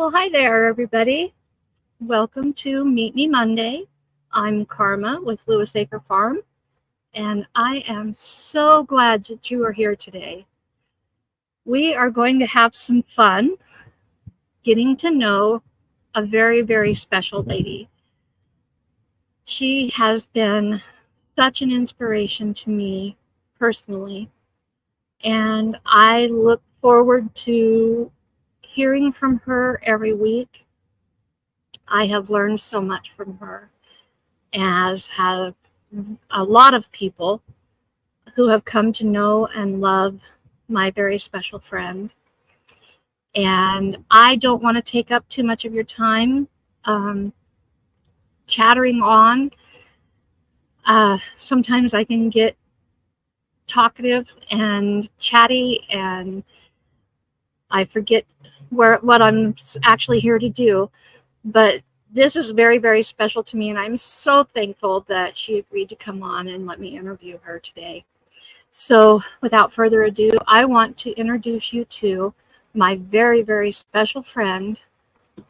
Well, hi there, everybody. Welcome to Meet Me Monday. I'm Karma with Lewis Acre Farm, and I am so glad that you are here today. We are going to have some fun getting to know a very, very special lady. She has been such an inspiration to me personally, and I look forward to hearing from her every week. I have learned so much from her, as have a lot of people who have come to know and love my very special friend. And I don't want to take up too much of your time chattering on. Sometimes I can get talkative and chatty, and I forget what I'm actually here to do. But this is very, very special to me, and I'm so thankful that she agreed to come on and let me interview her today. So without further ado, I want to introduce you to my very, very special friend,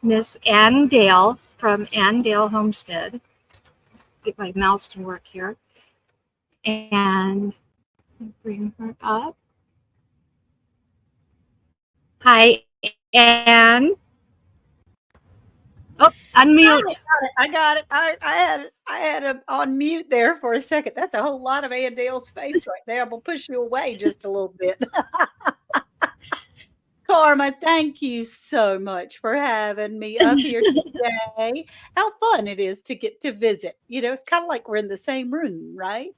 Miss Ann Dale from Dale Homestead. Get my mouse to work here. And bring her up. Hi, Ann. Oh, unmute. I got it. I had it on mute there for a second. That's a whole lot of Dale's face right there. I'm gonna push you away just a little bit. Karma, thank you so much for having me up here today. How fun it is to get to visit. It's kind of like we're in the same room, right?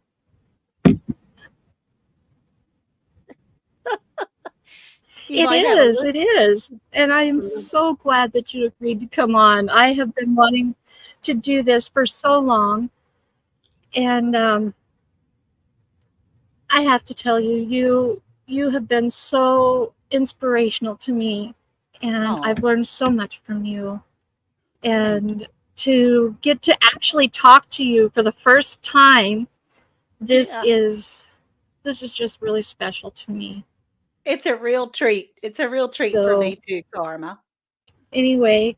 It is. And I am so glad that you agreed to come on. I have been wanting to do this for so long. And I have to tell you, you have been so inspirational to me. And I've learned so much from you. And to get to actually talk to you for the first time, this is just really special to me. It's a real treat. It's a real treat for me too, Karma. Anyway,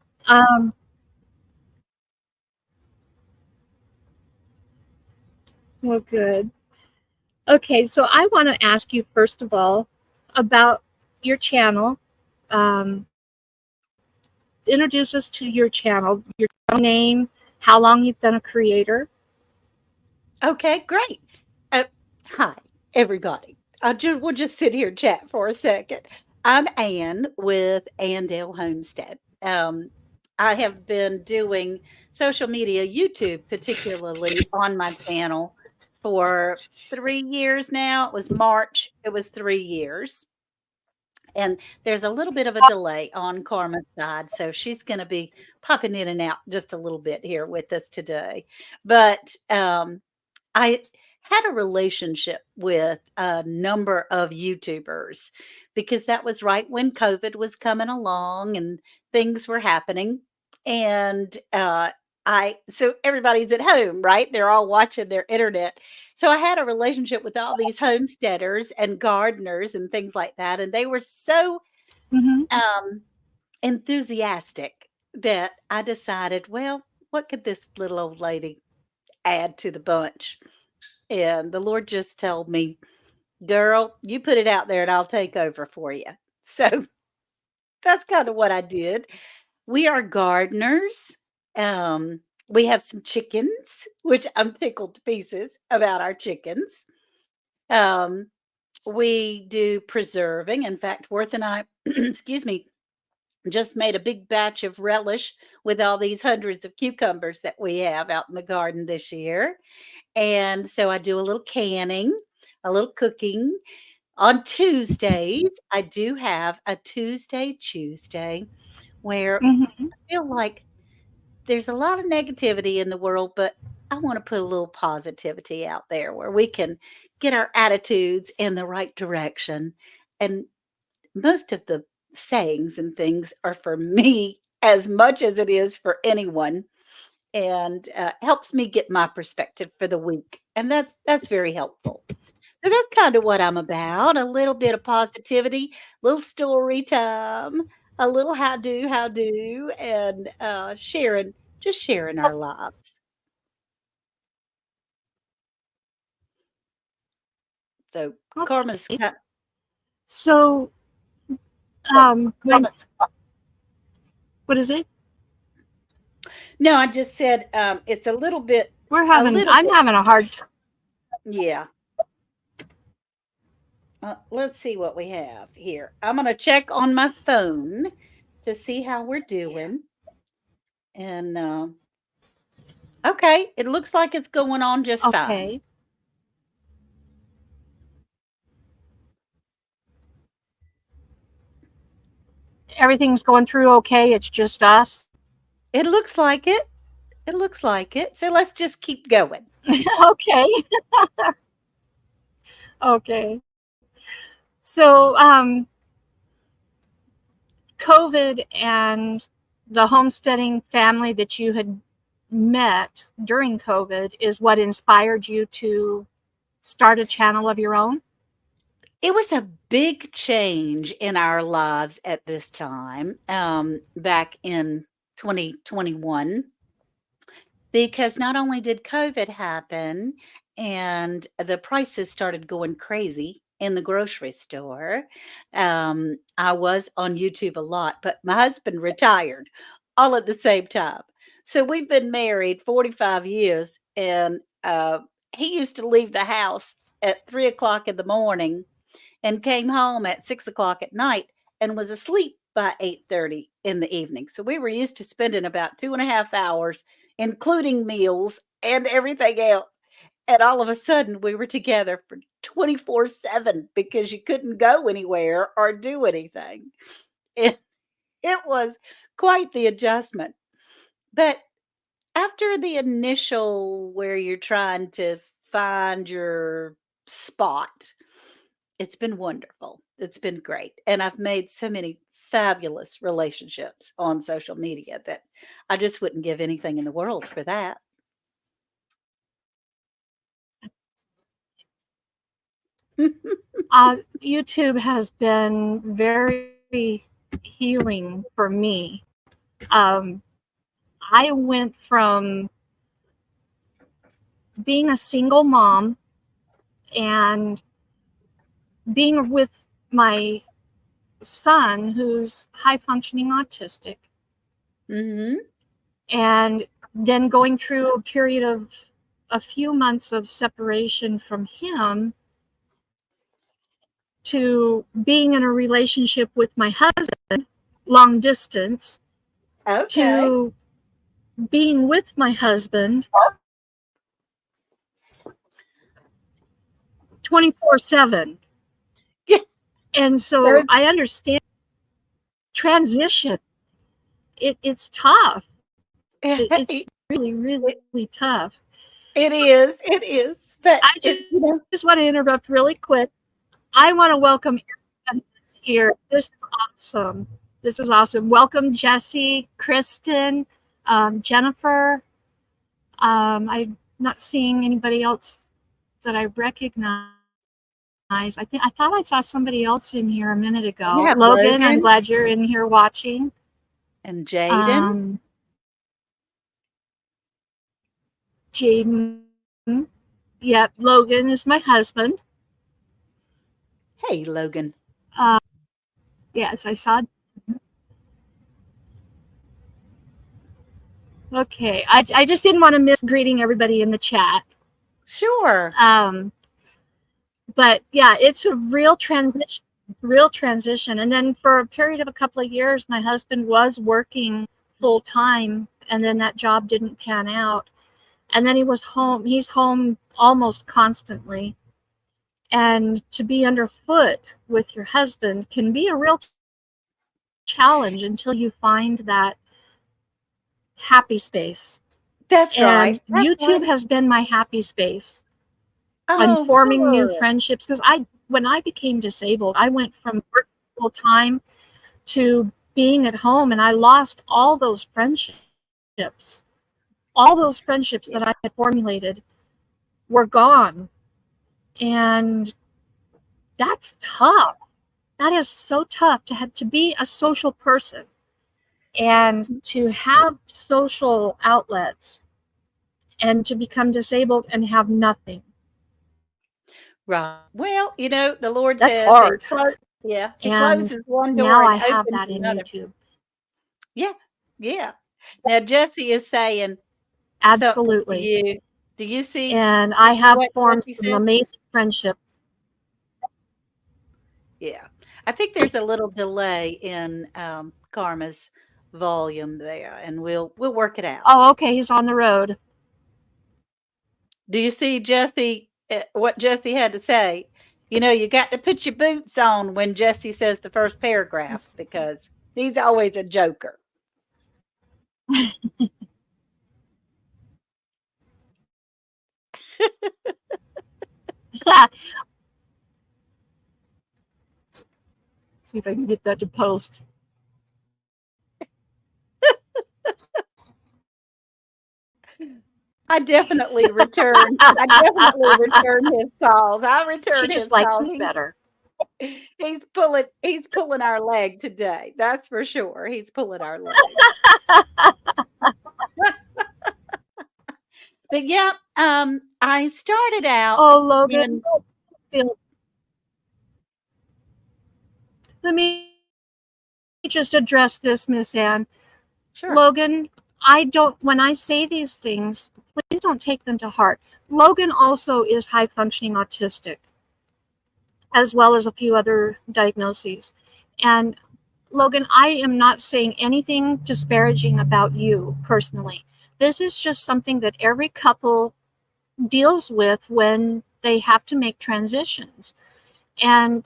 well, good. Okay, so I want to ask you first of all about your channel. Introduce us to your channel, your name, how long you've been a creator. Okay, great. Hi, everybody. We'll just sit here and chat for a second. I'm Ann with Dale Homestead. I have been doing social media, YouTube particularly, on my channel for 3 years now. It was March. It was 3 years. And there's a little bit of a delay on Karma's side, so she's going to be popping in and out just a little bit here with us today. But I had a relationship with a number of YouTubers because that was right when COVID was coming along and things were happening. And so everybody's at home, right? They're all watching their internet. So I had a relationship with all these homesteaders and gardeners and things like that. And they were so enthusiastic that I decided, well, what could this little old lady add to the bunch? And the Lord just told me, girl, you put it out there and I'll take over for you. So that's kind of what I did. We are gardeners. We have some chickens, which I'm tickled to pieces about our chickens. We do preserving. In fact, Worth and I, excuse me, just made a big batch of relish with all these hundreds of cucumbers that we have out in the garden this year. And so I do a little canning, a little cooking. On Tuesdays, I do have a Tuesday where I feel like there's a lot of negativity in the world, but I want to put a little positivity out there where we can get our attitudes in the right direction. And most of the sayings and things are for me as much as it is for anyone, and helps me get my perspective for the week. And that's very helpful. So that's kind of what I'm about, a little bit of positivity, little story time. a little how do, and sharing our lives. So Karma's Okay. kind. So, when, what is it? No, I just said it's I'm having a hard time. yeah. Let's see what we have here. I'm going to check on my phone to see how we're doing. And okay, it looks like it's going on just fine. Okay. Everything's going through okay. It's just us. It looks like it. It looks like it. So let's just keep going. Okay. Okay. So, COVID and the homesteading family that you had met during COVID is what inspired you to start a channel of your own? It was a big change in our lives at this time, back in 2021. Because not only did COVID happen and the prices started going crazy in the grocery store, I was on YouTube a lot, but my husband retired all at the same time. So we've been married 45 years, and he used to leave the house at 3 o'clock in the morning and came home at 6 o'clock at night and was asleep by 8:30 in the evening. So we were used to spending about 2.5 hours, including meals and everything else. And all of a sudden, we were together for 24/7 because you couldn't go anywhere or do anything. It, it was quite the adjustment. But after the initial, where you're trying to find your spot, it's been wonderful. It's been great. And I've made so many fabulous relationships on social media that I just wouldn't give anything in the world for that. YouTube has been very healing for me. Um, I went from being a single mom and being with my son, who's high functioning autistic, Hmm. and then going through a period of a few months of separation from him to being in a relationship with my husband, long distance, Okay. to being with my husband 24/7. Yeah. And so There's- I understand transition. It's tough. It's It, really, really tough. it is. It is. But I just want to interrupt really quick. I want to welcome everyone here. This is awesome. This is awesome. Welcome, Jesse, Kristen, Jennifer. I'm not seeing anybody else that I recognize. I thought I saw somebody else in here a minute ago. we have Logan, I'm Logan glad you're in here watching. and Jaden. Jaden. Yep, Logan is my husband. Hey, Logan. Yes, I saw. Okay, I just didn't want to miss greeting everybody in the chat. Sure. But yeah, it's a real transition. And then for a period of a couple of years, my husband was working full time, and then that job didn't pan out. And then he's home almost constantly. And to be underfoot with your husband can be a real challenge until you find that happy space. That's And right. That's YouTube right. has been my happy space Oh, on forming new good. friendships. Because when I became disabled, I went from working full time to being at home, and I lost all those friendships. All those friendships that I had formulated were gone. And that's tough. that is so tough to have to be a social person and to have social outlets and to become disabled and have nothing. Right. Well, the Lord That's says that, hard. yeah, He And closes one door now and I have opens that in another. YouTube. Yeah, yeah. Now Jesse is saying something to Absolutely. you. Do you see And I have what formed Jesse some said? amazing friendships. Yeah. I think there's a little delay in Karma's volume there, and we'll work it out. Oh, okay, he's on the road. Do you see Jesse, what Jesse had to say? You got to put your boots on when Jesse says the first paragraph because he's always a joker. See if I can get that to post. I definitely return his calls. I She return just his likes calls. me better. He's pulling our leg today. That's for sure. He's pulling our leg. But yeah, I started out Oh, Logan, in let me just address this, Miss Ann. sure. Logan, when I say these things, please don't take them to heart. Logan also is high functioning autistic, as well as a few other diagnoses. And Logan, I am not saying anything disparaging about you personally. This is just something that every couple deals with when they have to make transitions. And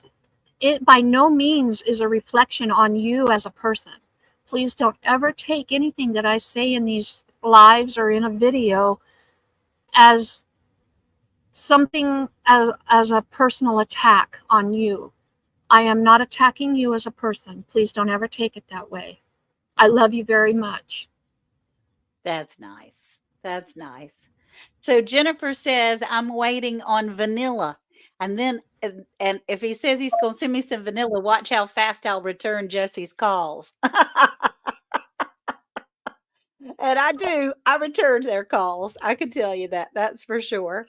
it by no means is a reflection on you as a person. Please don't ever take anything that I say in these lives or in a video as something as a personal attack on you. I am not attacking you as a person. Please don't ever take it that way. I love you very much. That's nice. That's nice. So Jennifer says, I'm waiting on vanilla. And if he says he's going to send me some vanilla, watch how fast I'll return Jesse's calls. And I do. I return their calls. I can tell you that. That's for sure.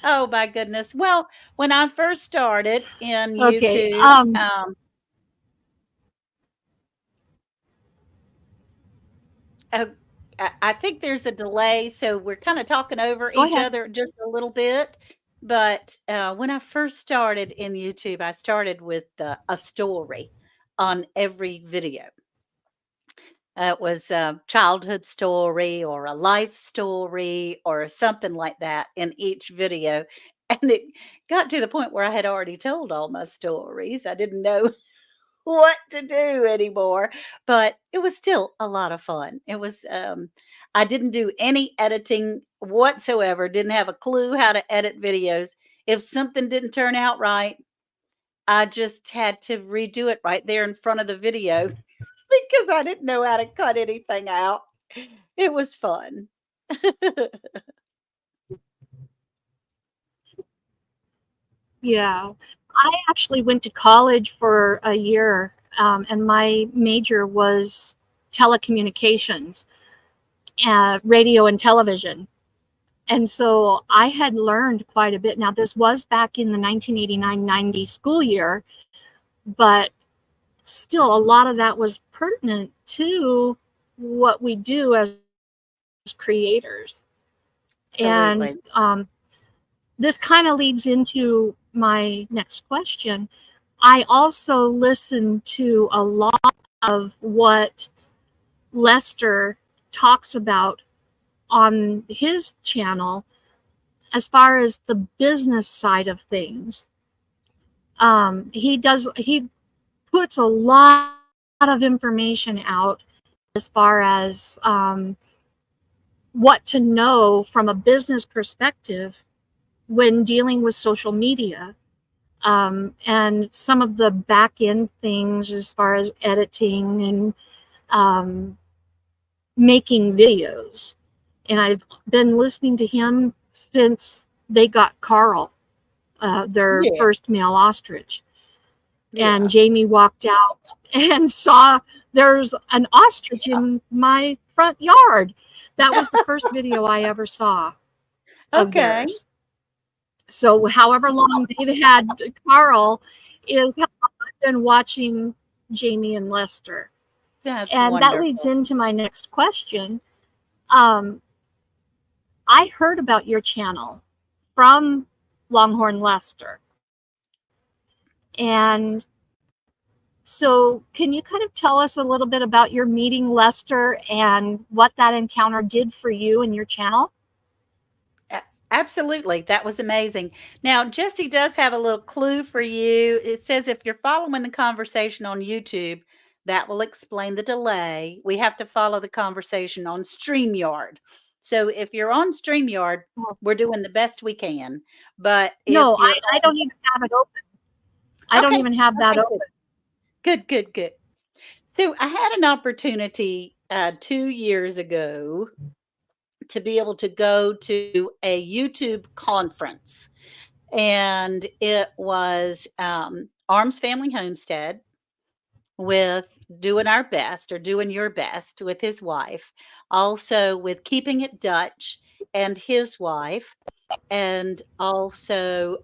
Oh my goodness. Well, when I first started in Okay. YouTube, oh, I think there's a delay, so we're kind of talking over Go each ahead. other just a little bit. But when I first started in YouTube, I started with a story on every video. It was a childhood story or a life story or something like that in each video. And it got to the point where I had already told all my stories. I didn't know what to do anymore, but it was still a lot of fun. It was, I didn't do any editing whatsoever, didn't have a clue how to edit videos. If something didn't turn out right, I just had to redo it right there in front of the video because I didn't know how to cut anything out. It was fun. Yeah. I actually went to college for a year, and my major was telecommunications, radio and television. And so I had learned quite a bit. Now, this was back in the 1989-90 school year, but still a lot of that was pertinent to what we do as creators. Absolutely. And this kind of leads into my next question. I also listened to a lot of what Lester talks about on his channel as far as the business side of things. He puts a lot of information out as far as what to know from a business perspective when dealing with social media, and some of the back end things as far as editing and making videos. And I've been listening to him since they got Carl. their Yeah. first male ostrich. And Yeah. Jamie walked out and saw there's an ostrich in my front yard. That was the first video I ever saw of Okay. theirs. So, however long they've had Carl is how I've been watching Jamie and Lester. That's And that leads wonderful. into my next question. Um, I heard about your channel from Longhorn Lester. And so, can you kind of tell us a little bit about your meeting Lester and what that encounter did for you and your channel? Absolutely. That was amazing. Now, Jesse does have a little clue for you. It says if you're following the conversation on YouTube, that will explain the delay. We have to follow the conversation on StreamYard. So if you're on StreamYard, we're doing the best we can. But if No, you're I don't even have it open. I don't okay, even have that okay, open. good, good, good, good. So I had an opportunity 2 years ago to be able to go to a YouTube conference, and it was Arms Family Homestead with doing our best or doing your best with his wife, also with Keeping It Dutch and his wife, and also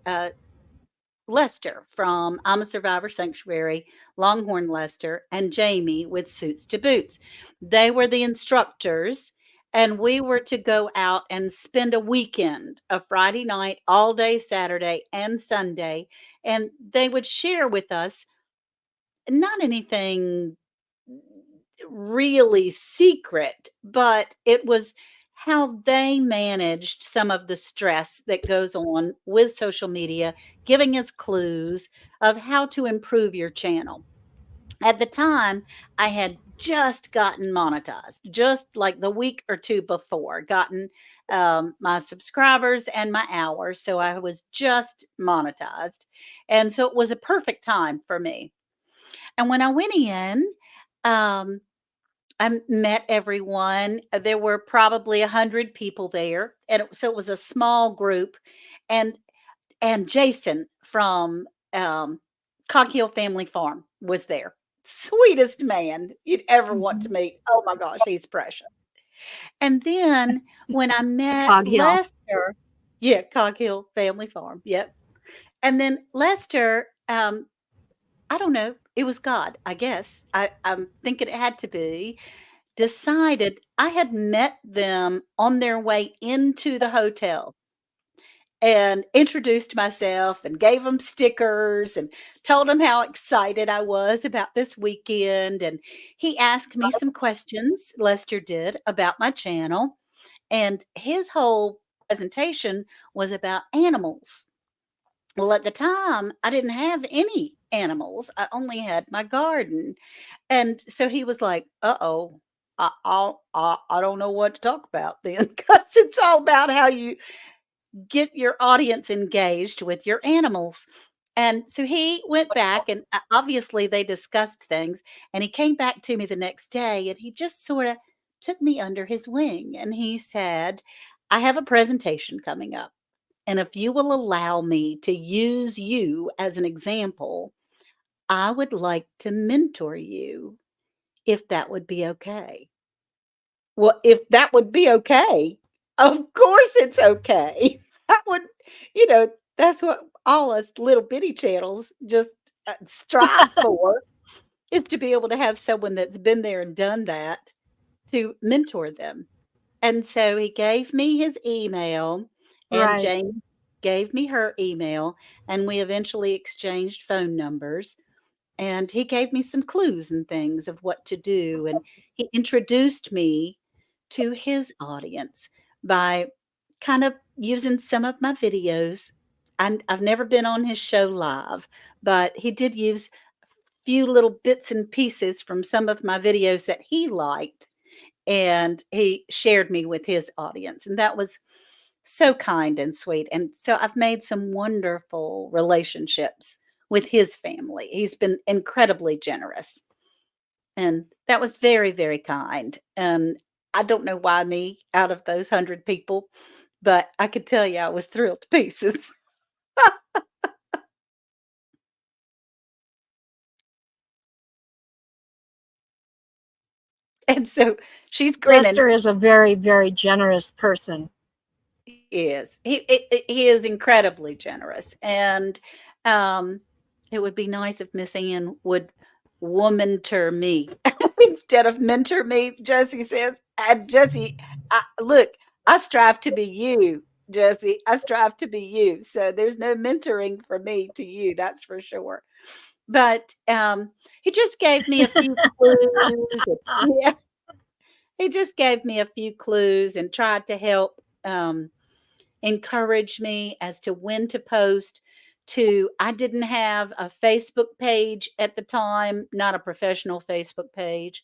Lester from I'm a Survivor Sanctuary, Longhorn Lester, and Jamie with Suits to Boots. They were the instructors, and we were to go out and spend a weekend, a Friday night, all day Saturday and Sunday. And they would share with us not anything really secret, but it was how they managed some of the stress that goes on with social media, giving us clues of how to improve your channel. At the time, I had just gotten monetized, just like the week or two before, gotten my subscribers and my hours. So I was just monetized. And so it was a perfect time for me. And when I went in, um, I met everyone. There were probably 100 people there, and so it was a small group. And Jason from Cog Hill Family Farm was there. Sweetest man you'd ever want to Mhm. meet. Oh my gosh, he's precious. And then when I met Cog Hill. Lester, yeah, Cog Hill Family Farm, yep. And then Lester, I don't know, it was God, I guess. I'm thinking it had to be decided I had met them on their way into the hotel and introduced myself and gave them stickers and told them how excited I was about this weekend. And he asked me some questions, Lester did, about my channel. And his whole presentation was about animals. Well, at the time, I didn't have any animals. I only had my garden. And so he was like, "Uh-oh, I don't know what to talk about then," because it's all about how you get your audience engaged with your animals. And so he went back, and obviously they discussed things. And he came back to me the next day, and he just sort of took me under his wing. And he said, "I have a presentation coming up. And if you will allow me to use you as an example, I would like to mentor you if that would be okay." Well, if that would be okay, of course it's okay. That would, that's what all us little bitty channels just strive for, is to be able to have someone that's been there and done that to mentor them. And so he gave me his email, and Right. Jane gave me her email, and we eventually exchanged phone numbers. And he gave me some clues and things of what to do, and he introduced me to his audience by kind of using some of my videos. I've never been on his show live, but he did use few little bits and pieces from some of my videos that he liked, and he shared me with his audience, and that was so kind and sweet. And so I've made some wonderful relationships with his family. He's been incredibly generous. And that was very, very kind. And I don't know why me out of those 100 people, but I could tell you I was thrilled to pieces. And so she's grinning. Lester is a very, very generous person. He is. He is incredibly generous, and um, it would be nice if Miss Ann would womanter me instead of mentor me. Jesse says, Jesse, look, I strive to be you, Jesse. I strive to be you. So there's no mentoring for me to you. That's for sure. But he just gave me a few clues. Yeah, he just gave me a few clues and tried to help. Encourage me as to when to post. To I didn't have a Facebook page at the time, not a professional Facebook page.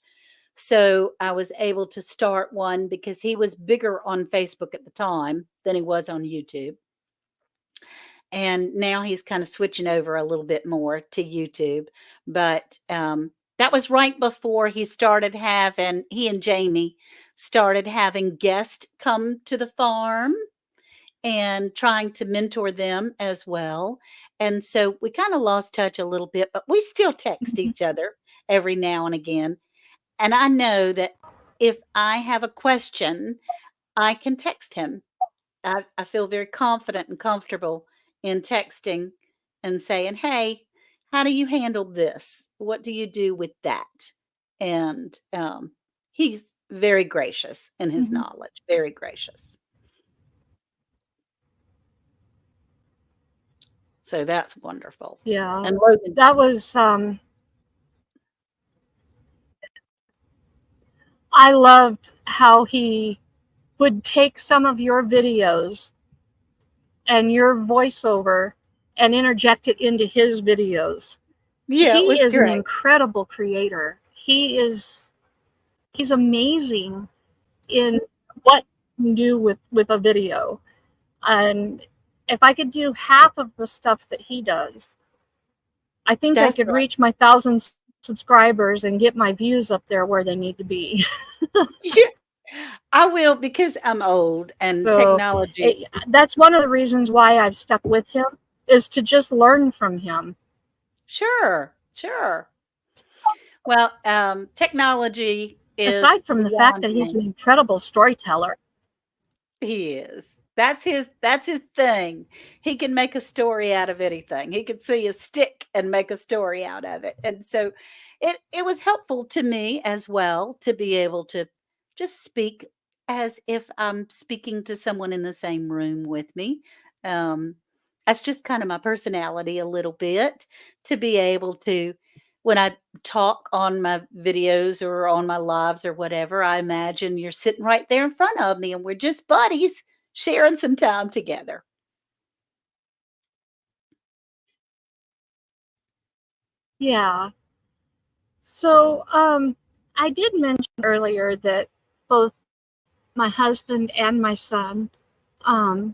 So I was able to start one because he was bigger on Facebook at the time than he was on YouTube. And now he's kind of switching over a little bit more to YouTube. But that was right before he and Jamie started having guests come to the farm and trying to mentor them as well. And so we kind of lost touch a little bit, but we still text each other every now and again. And I know that if I have a question, I can text him. I feel very confident and comfortable in texting and saying, hey, how do you handle this? What do you do with that? And he's very gracious in his Mhm. knowledge, very gracious. So that's wonderful. Yeah, And Logan, that was, I loved how he would take some of your videos and your voiceover and interject it into his videos. yeah, it He was is an great. incredible creator. He's amazing in what he can do with a video. And if I could do half of the stuff that he does, I think I That's could right. reach my 1,000 subscribers and get my views up there where they need to be. Yeah, I will because I'm old and So technology. that's one of the reasons why I've stuck with him, is to just learn from him. Sure, sure. Well, technology is Aside from the fact beyond that he's me. an incredible storyteller. He is. That's his thing. He can make a story out of anything. He could see a stick and make a story out of it. And so it was helpful to me as well to be able to just speak as if I'm speaking to someone in the same room with me. Um that's just kind of my personality a little bit, to be able to, when I talk on my videos or on my lives or whatever, I imagine you're sitting right there in front of me and we're just buddies sharing some time together. Yeah. So I did mention earlier that both my husband and my son um,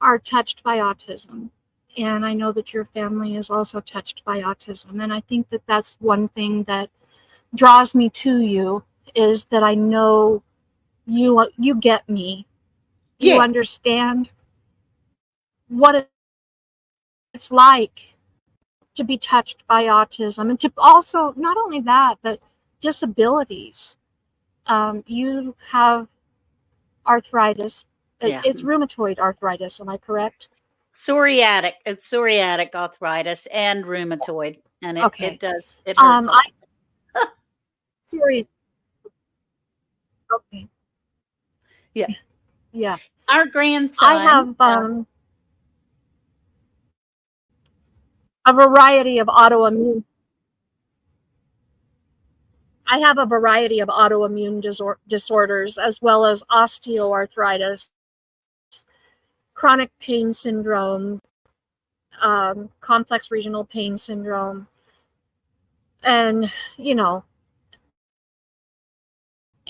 are touched by autism. And I know that your family is also touched by autism. And I think that that's one thing that draws me to you, is that I know you get me. You Yeah, understand what it's like to be touched by autism, and to also, not only that, but disabilities. You have arthritis. yeah. It's rheumatoid arthritis. Am I correct? Psoriatic. It's psoriatic arthritis and rheumatoid, and it Okay. does, it hurts a I lot. Sorry. Okay. Yeah. Yeah. Our I grandson, have a variety of autoimmune. I have a variety of autoimmune disorders, as well as osteoarthritis, chronic pain syndrome, complex regional pain syndrome, and you know,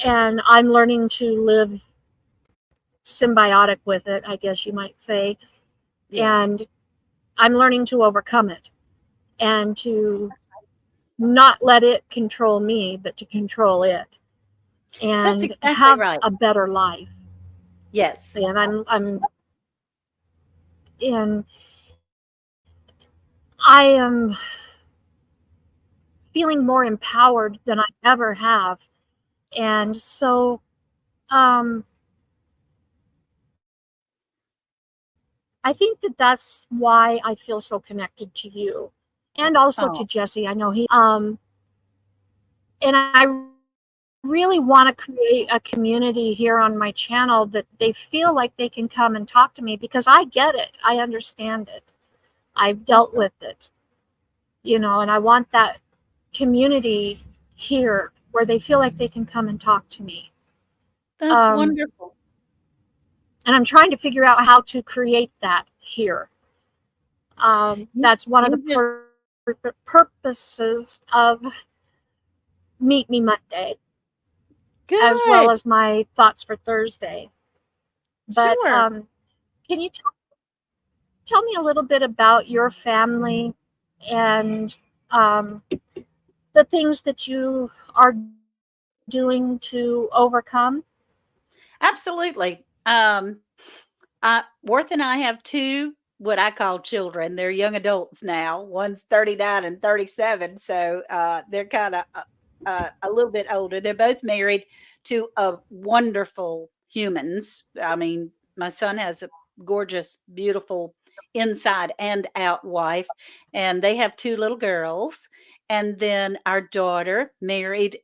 and I'm learning to live symbiotic with it, I guess you might say, yes. and I'm learning to overcome it and to not let it control me, but to control it That's and exactly have right. a better life. Yes. And I'm And I am feeling more empowered than I ever have. And so um, I think that that's why I feel so connected to you and also to Oh, Jesse. I know and I really want to create a community here on my channel that they feel like they can come and talk to me because I get it. I understand it. I've dealt with it, and I want that community here where they feel like they can come and talk to me. that's Um, wonderful. and I'm trying to figure out how to create that here. You, That's one of the you just purposes of Meet Me Monday, as well good. as my thoughts for Thursday. But Sure. can you tell me a little bit about your family and um, the things that you are doing to overcome? Absolutely. Worth and I have two what I call children. They're young adults now. One's 39 and 37, so they're kind of a little bit older. They're both married to wonderful humans. I mean, my son has a gorgeous, beautiful inside and out wife, and they have two little girls. And then our daughter married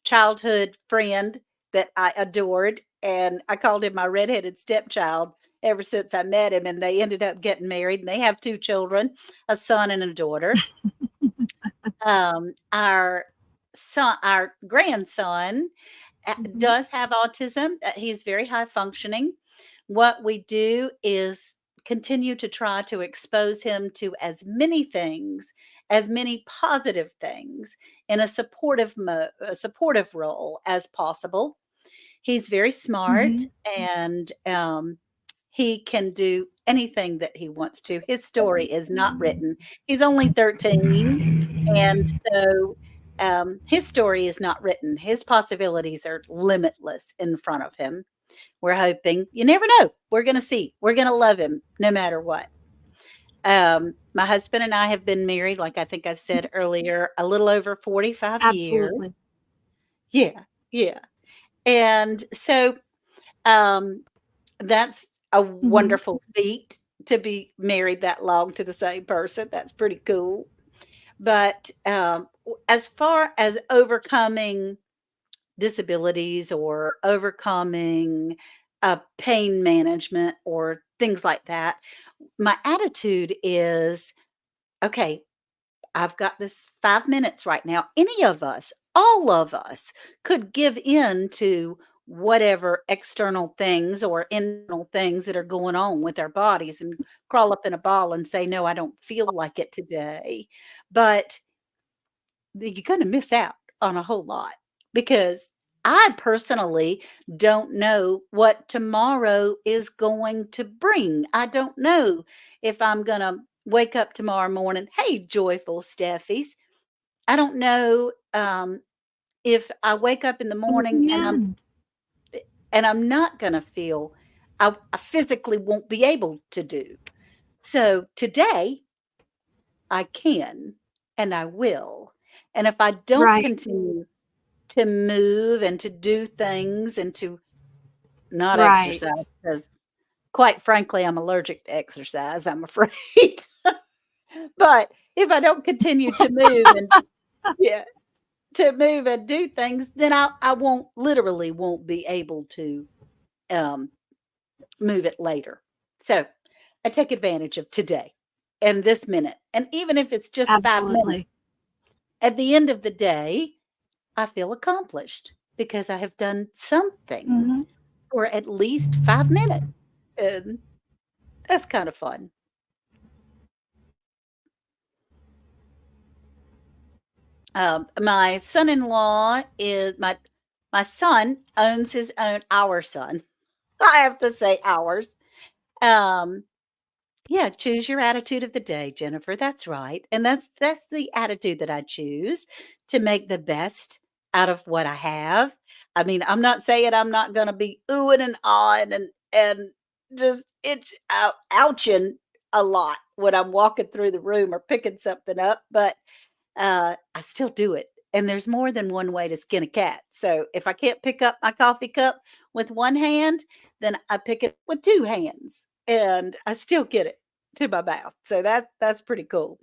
childhood friend that I adored, and I called him my redheaded stepchild ever since I met him, and they ended up getting married, and they have two children, a son and a daughter. Our grandson Mm-hmm. does have autism. He's very high functioning. What we do is continue to try to expose him to as many things, as many positive things in a supportive role as possible. He's very smart, Mm-hmm. and he can do anything that he wants to. His story is not written. He's only 13, and so his story is not written. His possibilities are limitless in front of him. We're hoping, you never know. We're going to see. We're going to love him no matter what. My husband and I have been married, like I think I said earlier, a little over 45 years. Absolutely. Yeah, yeah. And so um, that's a Mm-hmm. wonderful feat to be married that long to the same person. That's pretty cool. But as far as overcoming disabilities or overcoming pain management or things like that, my attitude is okay, I've got this 5 minutes right now. Any of us, all of us, could give in to whatever external things or internal things that are going on with our bodies and crawl up in a ball and say, no, I don't feel like it today. But you're going to miss out on a whole lot because I personally don't know what tomorrow is going to bring. I don't know if I'm going to wake up tomorrow morning, hey, joyful Steffies. I don't know if I wake up in the morning Amen. and I'm not going to feel I physically won't be able to do. So today I can and I will. And if I don't Right. continue to move and to do things and to not Right. exercise, because quite frankly, I'm allergic to exercise, I'm afraid. But if I don't continue to move and yeah, to move and do things, then I won't literally won't be able to um, move it later. So I take advantage of today and this minute. And even if it's just 5 minutes, Absolutely. at the end of the day, I feel accomplished because I have done something Mm-hmm. for at least 5 minutes. And that's kind of fun. My son-in-law is my son owns his own our son. I have to say ours. Um, yeah, choose your attitude of the day, Jennifer. That's right. And that's the attitude that I choose to make the best out of what I have. I mean, I'm not saying I'm not gonna be oohing and ahhing and just ouching a lot when I'm walking through the room or picking something up, but I still do it. And there's more than one way to skin a cat. So if I can't pick up my coffee cup with one hand, then I pick it with two hands, and I still get it to my mouth. So that's pretty cool.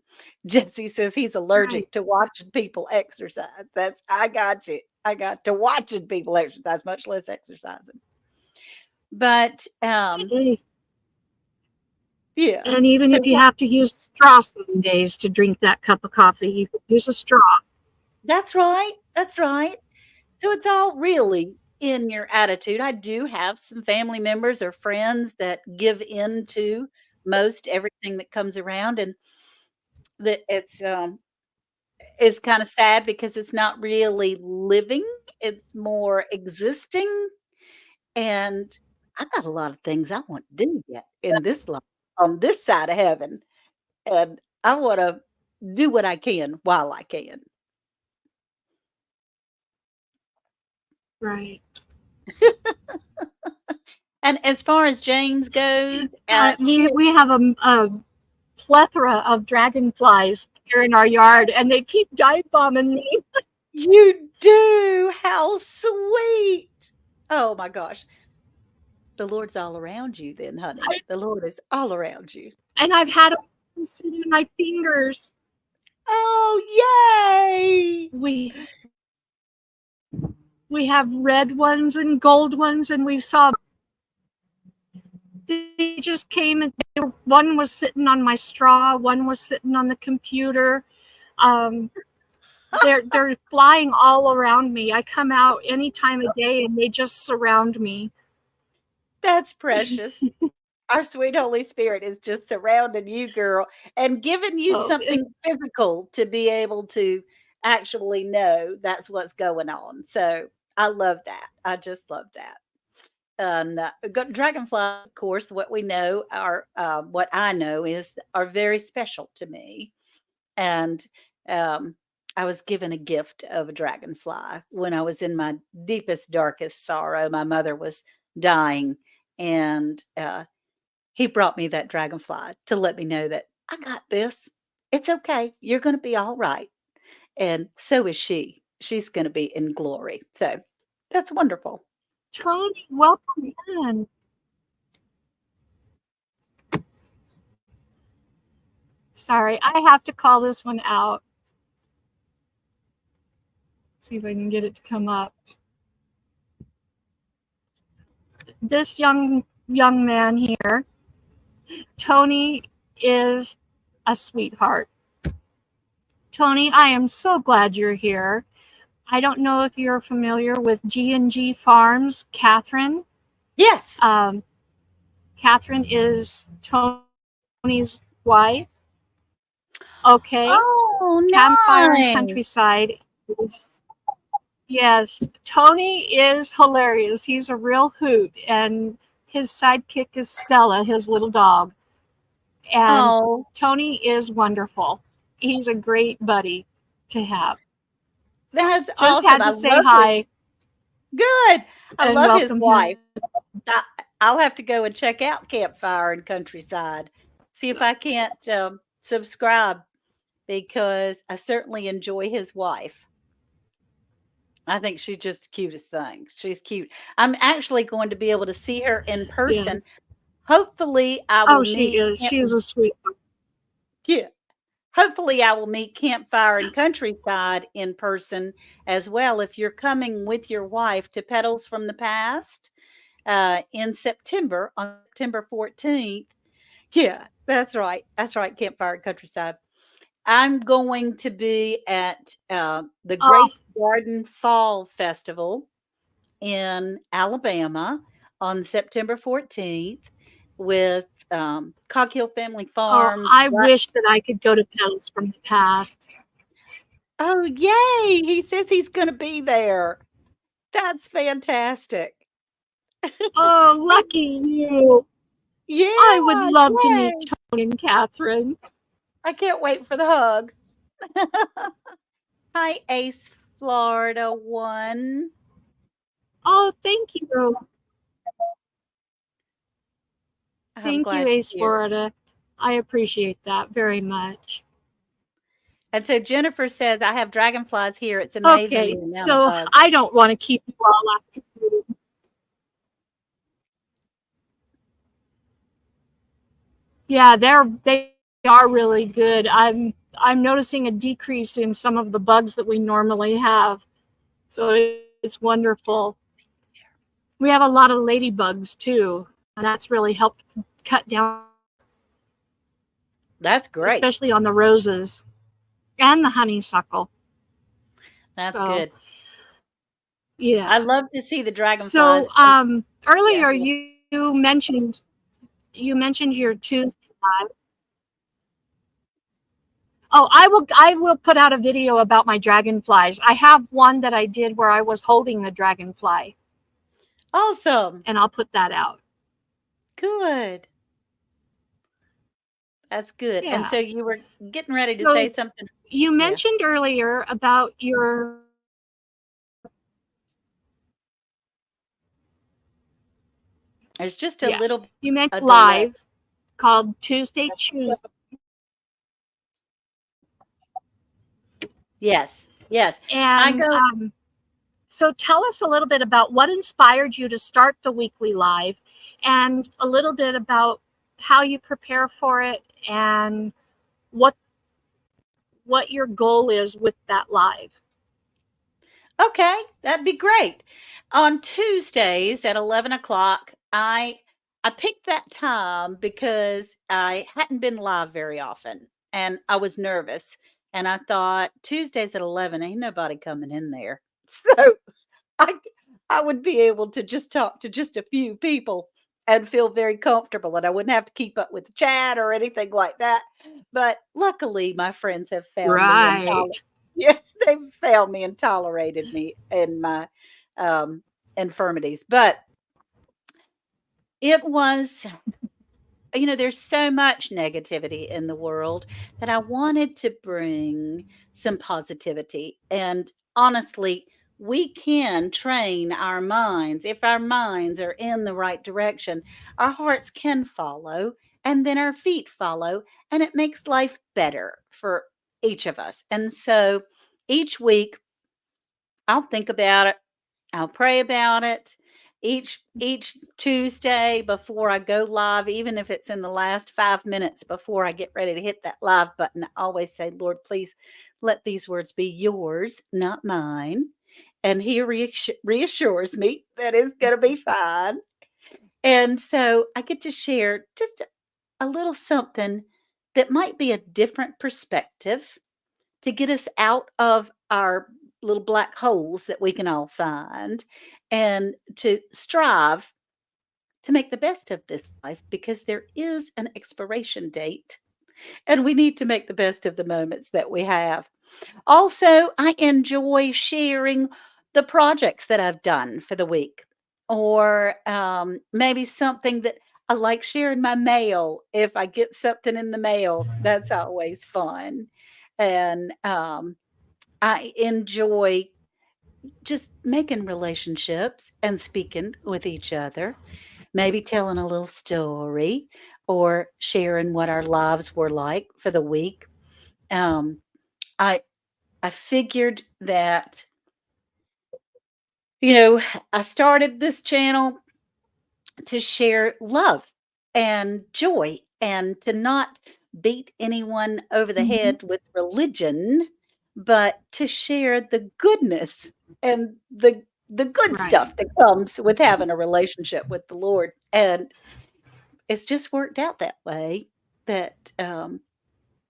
Jesse says he's Right. allergic to watching people exercise. That's I got you. I got to watching people exercise, much less exercising. But Hey, yeah. and even So if you have to use a straw some days to drink that cup of coffee, you can use a straw. that's right. That's right. So it's all really in your attitude. I do have some family members or friends that give in to most everything that comes around, and that it's kind of sad because it's not really living, it's more existing. And I got a lot of things I want to do yet in this life on this side of heaven. And I want to do what I can while I can. Right. And as far as James goes, We have a plethora of dragonflies here in our yard, and they keep dive bombing me. you do. How sweet. Oh my gosh. The Lord's all around you then, honey. The Lord is all around you. And I've had them sit in my fingers. Oh, yay! We have red ones and gold ones, and we saw they just came and one was sitting on my straw, one was sitting on the computer. Um, they're flying all around me. I come out any time of day, and they just surround me. That's precious. Our sweet Holy Spirit is just surrounding you, girl, and giving you Oh, something physical to be able to actually know that's what's going on. So I love that. I just love that. And dragonfly, of course, what we know are what I know is are very special to me. And um, I was given a gift of a dragonfly when I was in my deepest, darkest sorrow. My mother was dying, and he brought me that dragonfly to let me know that I got this. It's okay. You're going to be all right. And so is she. She's going to be in glory. So that's wonderful. Tony, welcome in. Sorry, I have to call this one out. See if I can get it to come up. This young man here, Tony, is a sweetheart. Tony, I am so glad you're here. I don't know if you're familiar with G&G Farms, Catherine. Yes. Catherine is Tony's wife. Okay. Oh, Campfire and nice. Countryside is, yes, Tony is hilarious. He's a real hoot, and his sidekick is Stella, his little dog. And Oh, Tony is wonderful. He's a great buddy to have. that's Just awesome. had I to say love his hi good. I and love his welcome him. wife. I, I'll have to go and check out Campfire and Countryside. See if I can't subscribe because I certainly enjoy his wife. I think she's just the cutest thing. She's cute. I'm actually going to be able to see her in person. Yes. Hopefully, I Oh, will she meet. is. She is a sweetheart. Yeah. Hopefully, I will meet Campfire and Countryside in person as well. If you're coming with your wife to Petals from the Past in September, on September 14th. Yeah, that's right. That's right. Campfire and Countryside. I'm going to be at the Oh, Great Garden Fall Festival in Alabama on September 14th with Cog Hill Family oh, Farm. I wish that I could go to Petals from the Past. Oh, yay! He says he's going to be there. That's fantastic. Oh, lucky you. I would Yeah, love to meet yay! Tony and Catherine. I can't wait for the hug. Hi, Ace Florida One. Oh, thank you. I'm Thank you, glad Ace you're here. Florida. I appreciate that very much. And so Jennifer says, I have dragonflies here. It's amazing Okay, the amount of so bugs. I don't want to keep you all up. Yeah, they are really good. I'm noticing a decrease in some of the bugs that we normally have. So it's wonderful. We have a lot of ladybugs too, and that's really helped cut down, That's great. especially on the roses and the honeysuckle. That's So good. I yeah. love to see the dragonflies. So And yeah, earlier you mentioned your Tuesday live. Oh, I will put out a video about my dragonflies. I have one that I did where I was holding a dragonfly, awesome. and I'll put that out. Good. That's good. And so Yeah. you were getting ready to say So something. you Yeah. mentioned earlier about your There's just a yeah. little You mentioned a delay. live called Tuesday Tuesday. Yes. Yes. I And go, so tell us a little bit about what inspired you to start the weekly live and a little bit about how you prepare for it and what your goal is with that live. okay, that'd be great. On Tuesdays at 11 o'clock, I picked that time because I hadn't been live very often and I was nervous. And I thought Tuesdays at 11, ain't nobody coming in there. So I I would be able to just talk to just a few people and feel very comfortable, and I wouldn't have to keep up with the chat or anything like that. But luckily, my friends have found me and Right. yeah, they've found me and tolerated me in my um, infirmities. But it was, there's so much negativity in the world that I wanted to bring some positivity. And honestly, we can train our minds. If our minds are in the right direction, our hearts can follow, and then our feet follow, and it makes life better for each of us. And so each week, I'll think about it. I'll pray about it each Tuesday before I go live, even if it's in the last 5 minutes before I get ready to hit that live button. I always say, Lord, please let these words be yours, not mine. And he reassures me that it's going to be fine. And so I get to share just a little something that might be a different perspective to get us out of our little black holes that we can all find and to strive to make the best of this life because there is an expiration date and we need to make the best of the moments that we have. Also, I enjoy sharing the projects that I've done for the week, or maybe something that I like sharing my mail. If I get something in the mail, that's always fun. And I enjoy just making relationships and speaking with each other, maybe telling a little story or sharing what our lives were like for the week. Um, I I figured that you know I started this channel to share love and joy and to not beat anyone over the Mhm. head with religion, but to share the goodness and the good Right. stuff that comes with having a relationship with the Lord. And it's just worked out that way that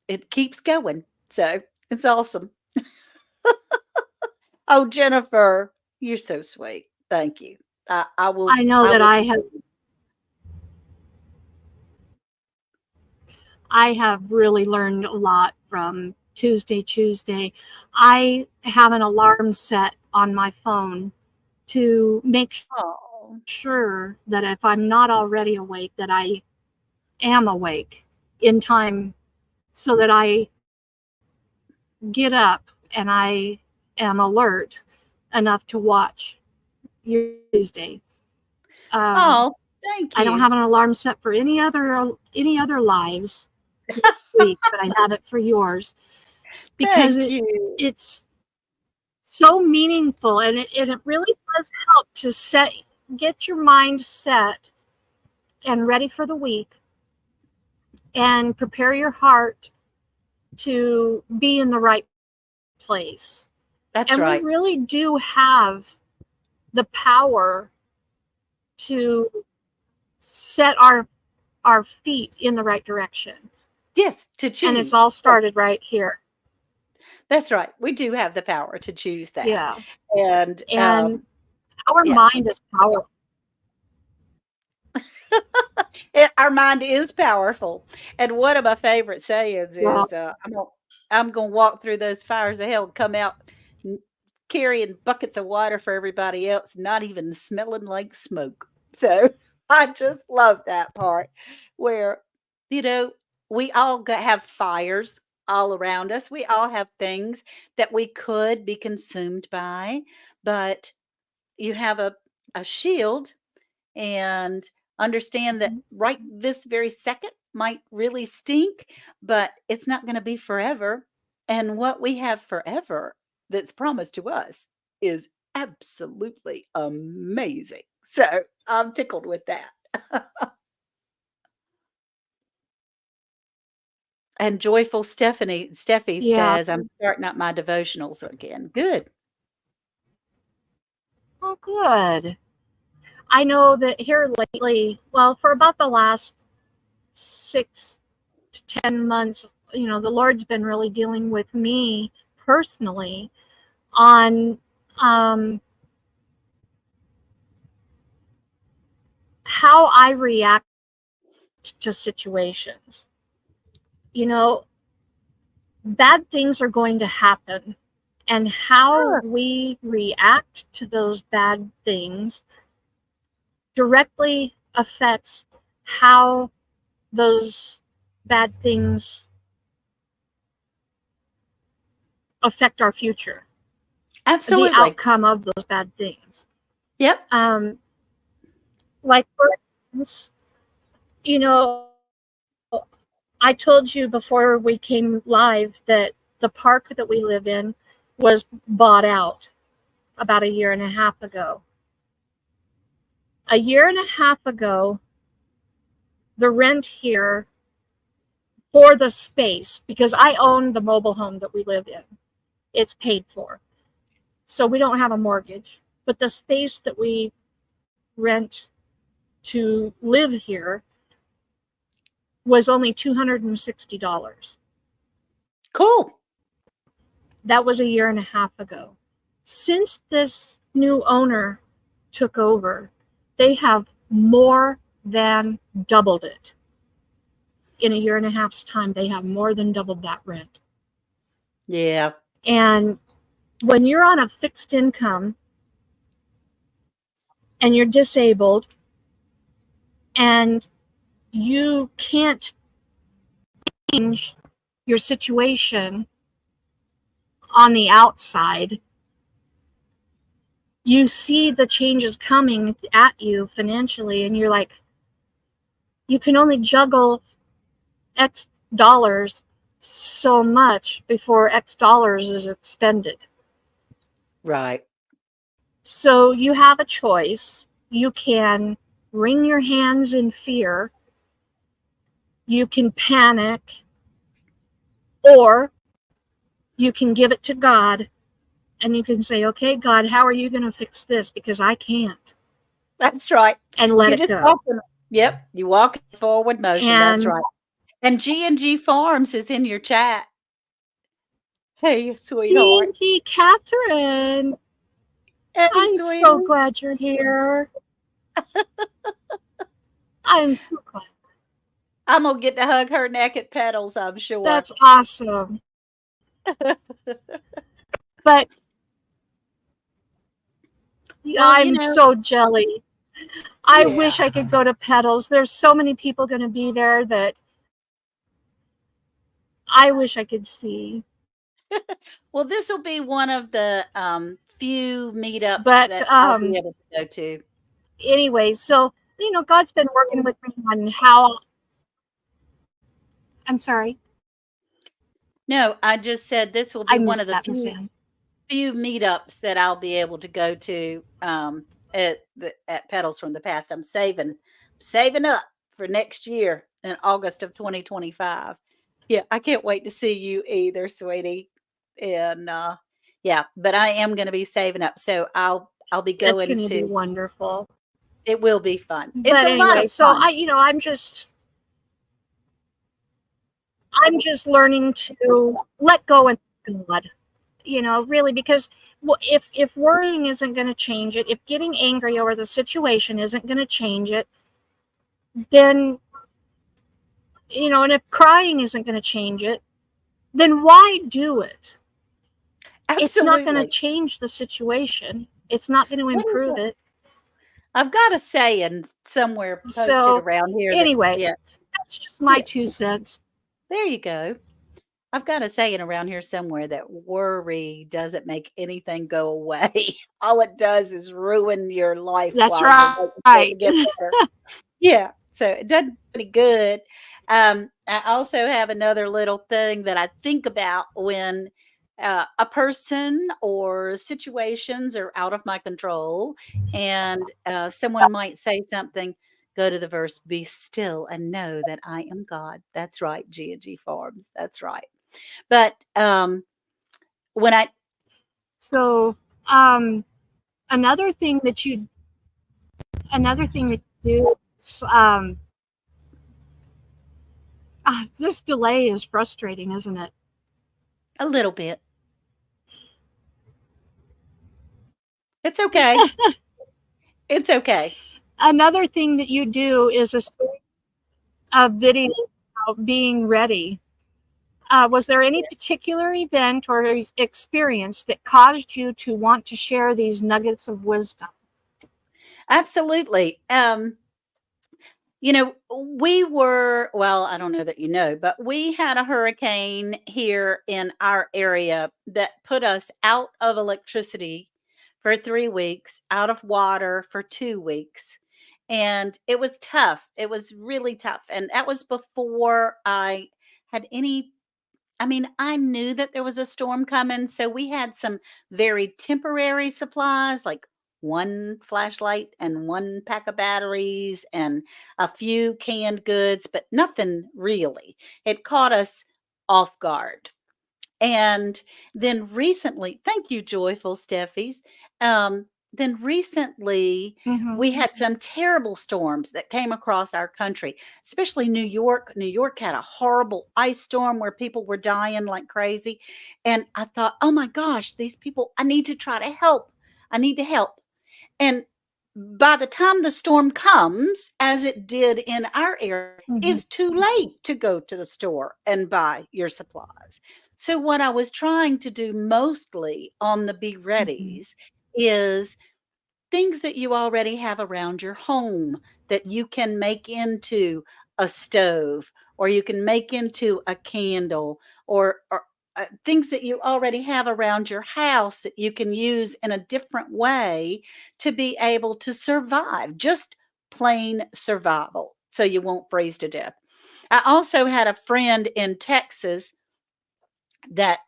it keeps going. So it's awesome. Oh, Jennifer, you're so sweet. Thank you. I will. I know I that will. I have really learned a lot from Tuesday. I have an alarm set on my phone to make Oh, sure that if I'm not already awake, that I am awake in time so that I get up and I am alert enough to watch Tuesday. Um, oh, Thank I don't you. have an alarm set for any other lives this week, but I have it for yours because Thank you. it's so meaningful, and it really does help to get your mind set and ready for the week and prepare your heart to be in the right place. That's And we right. really do have the power to set our feet in the right direction. Yes, to And it's choose. all started right here. That's right. We do have the power to choose that. Yeah. And And our yeah, mind is powerful. our mind is powerful. And one of my favorite sayings Well, is, I'm gonna walk through those fires of hell and come out n- carrying buckets of water for everybody else, not even smelling like smoke. So I just love that part where, you know, we all have fires all around us. We all have things that we could be consumed by, but you have a shield and understand that right this very second might really stink, but it's not going to be forever. And what we have forever that's promised to us is absolutely amazing. So I'm tickled with that. And joyful Steffi yeah. says, I'm starting up my devotionals again. Good. Oh, good. I know that here lately, well, for about the last 6 to 10 months, the Lord's been really dealing with me personally on um, how I react to situations. You know, bad things are going to happen, and how Sure. we react to those bad things directly affects how those bad things affect our future, the Absolutely. outcome of those bad things. Yep. Um, like, for instance, you know, I told you before we came live that the park that we live in was bought out about a year and a half ago. A year and a half ago, the rent here for the space, because I own the mobile home that we live in, it's paid for. So we don't have a mortgage. But the space that we rent to live here was only $260. Cool. That was a year and a half ago. Since this new owner took over, they have more than doubled it. In a year and a half's time, they have more than doubled that rent. Yeah. And when you're on a fixed income and you're disabled and you can't change your situation on the outside, you see the changes coming at you financially, and you're like, you can only juggle X dollars so much before X dollars is expended. Right. So you have a choice. You can wring your hands in fear, you can panic, or you can give it to God and you can say, okay, God, how are you going to fix this? Because I can't. That's right. And let You it just go. walk in, yep, you walk in forward motion, that's And right. And G&G Farms is in your chat. Hey, sweetheart. G&G Catherine, Hey, I'm so sweetie. glad you're here. I'm so glad. I'm gonna get to hug her neck at Petals, I'm sure. That's awesome. But Well, I'm so jelly. I yeah. wish I could go to Petals. There's so many people going to be there that I wish I could see. Well, this will be one of the few meetups But that I'll be able to go to. anyway, so God's been working with me on how. I'm sorry, No, I just said this will I be one of missed the that, Miss few Ann. few meetups that I'll be able to go to, at Pedals from the Past. I'm saving up for next year in August of 2025. Yeah, I can't wait to see you either, sweetie. And, yeah, but I am gonna be saving up, so I'll be It's going going to be to. wonderful. It will be fun. It's But a lot anyway, of so fun. I'm just learning to let go and God, really, because if worrying isn't going to change it, if getting angry over the situation isn't going to change it, then, and if crying isn't going to change it, then why do it? It's not going to Absolutely. change the situation. It's not going to What is improve it? it. I've got a saying somewhere posted So, around here that anyway, yeah, that's just my yeah, 2 cents. there you go. I've got a saying around here somewhere that worry doesn't make anything go away. All it does is ruin your life That's while you're waiting for it right. to get better. Yeah, so it doesn't do any good. I also have another little thing that I think about when a person or situations are out of my control, and someone might say something. Go to the verse, "Be still and know that I am God." That's right, G and G Farms. That's right. But when I So, um, another thing that you another thing that you do is, this delay is frustrating, isn't it? a little bit, it's okay. It's okay. Another thing that you do is a series of videos about being ready. Was there any particular event or experience that caused you to want to share these nuggets of wisdom? Absolutely. We were, well, I don't know that you know, but we had a hurricane here in our area that put us out of electricity for 3 weeks, out of water for 2 weeks. And it was tough. It was really tough. And that was before I had any. I mean, I knew that there was a storm coming, so we had some very temporary supplies, like one flashlight and one pack of batteries and a few canned goods, but nothing really. It caught us off guard. And then recently, thank you, Joyful Steffies. Then recently, Mm-hmm. we had some terrible storms that came across our country, especially New York. New York had a horrible ice storm where people were dying like crazy. And I thought, oh my gosh, these people, I need to try to help. I need to help. And by the time the storm comes, as it did in our area, Mm-hmm. it's too late to go to the store and buy your supplies. So, what I was trying to do mostly on the Be Mm-hmm. Readies is things that you already have around your home that you can make into a stove, or you can make into a candle, or things that you already have around your house that you can use in a different way to be able to survive, just plain survival, so you won't freeze to death. I also had a friend in Texas that,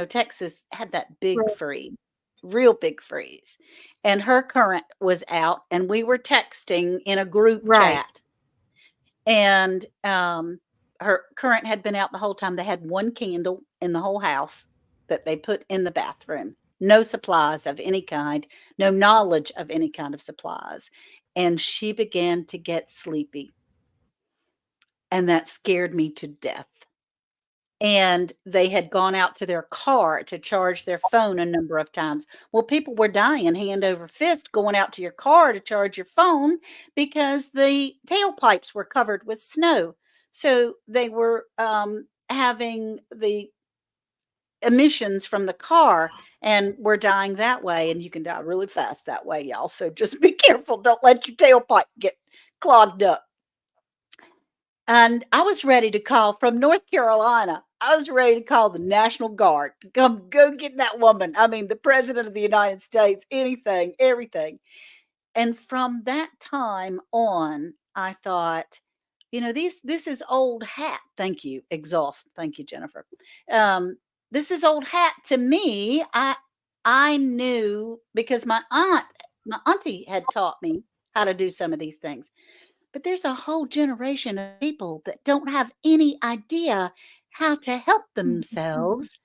Texas had that big Right. freeze, real big freeze. And her current was out, and we were texting in a group Right. chat. And her current had been out the whole time. They had one candle in the whole house that they put in the bathroom, no supplies of any kind, no knowledge of any kind of supplies. And she began to get sleepy. And that scared me to death. And they had gone out to their car to charge their phone a number of times. Well, people were dying hand over fist going out to your car to charge your phone because the tailpipes were covered with snow. So they were having the emissions from the car and were dying that way. And you can die really fast that way, y'all. So just be careful. Don't let your tailpipe get clogged up. And I was ready to call from North Carolina. I was ready to call the National Guard to come go get that woman. I mean, the president of the United States, anything, everything. And from that time on, I thought, this is old hat. Thank you. Exhaust. Thank you, Jennifer. Um, this is old hat to me. I knew because my auntie had taught me how to do some of these things. But there's a whole generation of people that don't have any idea how to help themselves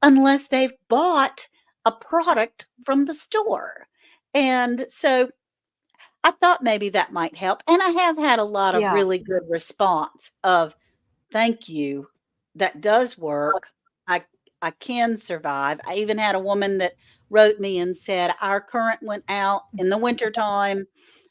unless they've bought a product from the store. And so I thought maybe that might help. And I have had a lot of Yeah. really good response of thank you. That does work. I I can survive. I even had a woman that wrote me and said, our current went out in the wintertime.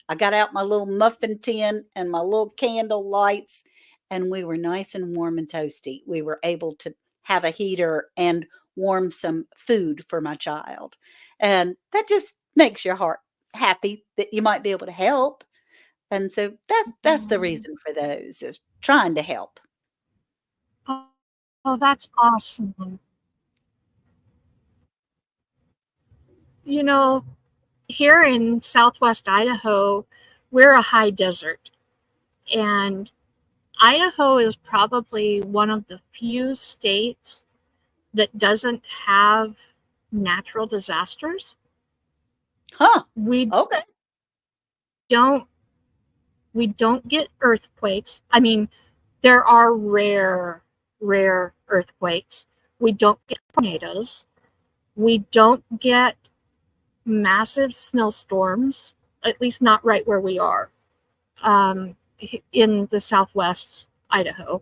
I got out my little muffin tin and my little candle lights, and we were nice and warm and toasty. We were able to have a heater and warm some food for my child. And that just makes your heart happy that you might be able to help. And so that's the reason for those is trying to help. Oh, that's awesome. You know, here in Southwest Idaho, we're a high desert, and Idaho is probably one of the few states that doesn't have natural disasters. Huh. We Okay. don't we don't get earthquakes. I mean, there are rare earthquakes. We don't get tornadoes. We don't get massive snowstorms, at least not right where we are, in the Southwest Idaho.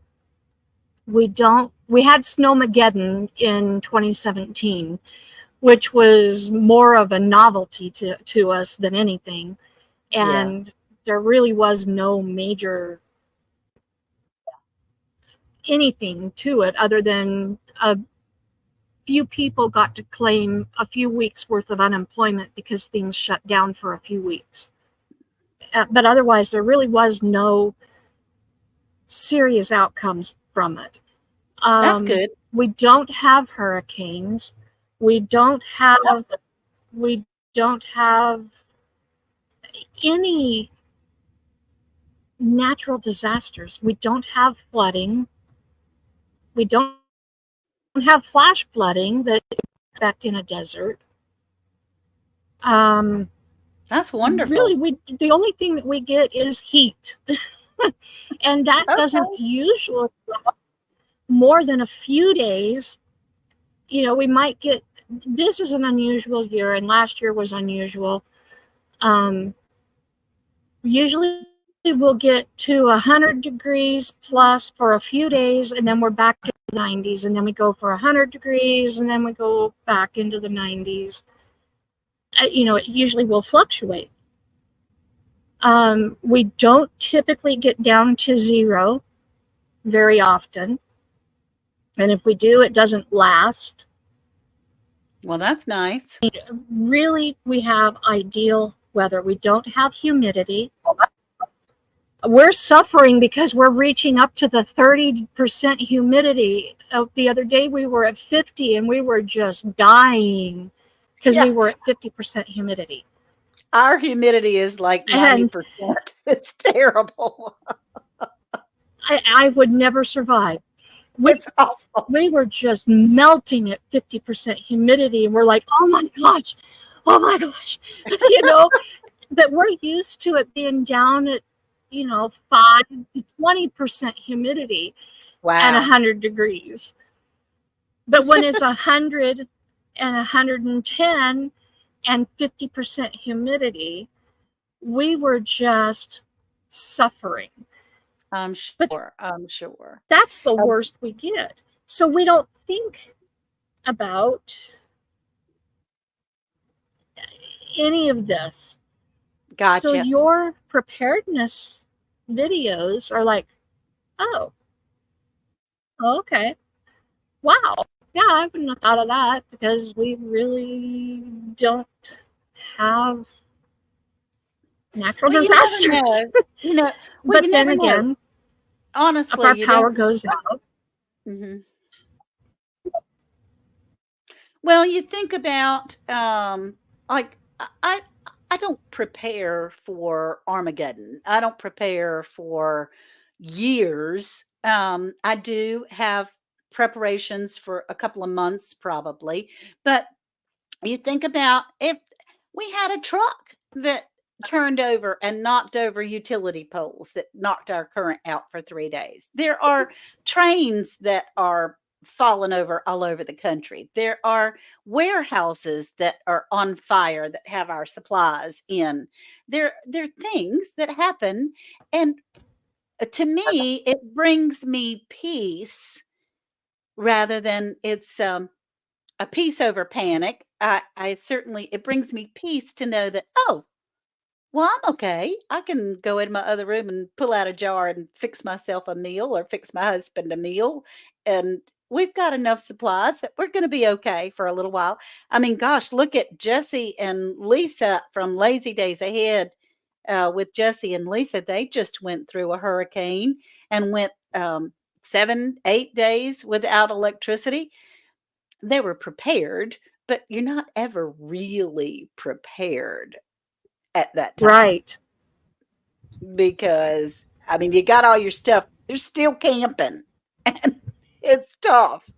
We had Snowmageddon in 2017, which was more of a novelty to us than anything. And there really was no major anything to it other than a few people got to claim a few weeks worth of unemployment because things shut down for a few weeks. But otherwise, there really was no serious outcomes from it. That's good. We don't have hurricanes. We don't have any natural disasters. We don't have flooding. We don't have flash flooding that you expect in a desert. That's wonderful. Really, the only thing that we get is heat. And that doesn't usually more than a few days. We might get, this is an unusual year, and last year was unusual. Usually we'll get to 100 degrees plus for a few days, and then we're back in the 90s, and then we go for 100 degrees, and then we go back into the 90s. It usually will fluctuate. We don't typically get down to zero very often. And if we do, it doesn't last. Well, that's nice. Really, we have ideal weather. We don't have humidity. We're suffering because we're reaching up to the 30% humidity. The other day we were at 50 and we were just dying because we were at 50% humidity. Our humidity is like 90%. It's terrible. I would never survive. It's awful. We were just melting at 50% humidity, and we're like, oh my gosh. But we're used to it being down at 5 to 20% humidity and 100 degrees. But when it's 100 and 110 and 50% humidity, we were just suffering. I'm sure. That's the worst we get. So we don't think about any of this. Gotcha. So your preparedness videos are like, oh, okay. Wow. Yeah, I wouldn't have thought of that because we really don't have natural disasters. But then again, honestly, if our power goes out. Mm-hmm. Well, you think about like I don't prepare for Armageddon. I don't prepare for years. I do have preparations for a couple of months probably, but you think about if we had a truck that turned over and knocked over utility poles that knocked our current out for 3 days. There are trains that are falling over all over the country. There are warehouses that are on fire that have our supplies in. There are things that happen, and to me it brings me peace rather than it's a peace over panic. I certainly it brings me peace to know that, oh, well, I'm okay. I can go in my other room and pull out a jar and fix myself a meal or fix my husband a meal. And we've got enough supplies that we're going to be okay for a little while. I mean, gosh, look at Jesse and Lisa from Lazy Days Ahead. With Jesse and Lisa, they just went through a hurricane and went 7, 8 days without electricity. They were prepared, but you're not ever really prepared at that time Right. because, I mean, you got all your stuff. They're still camping, and it's tough.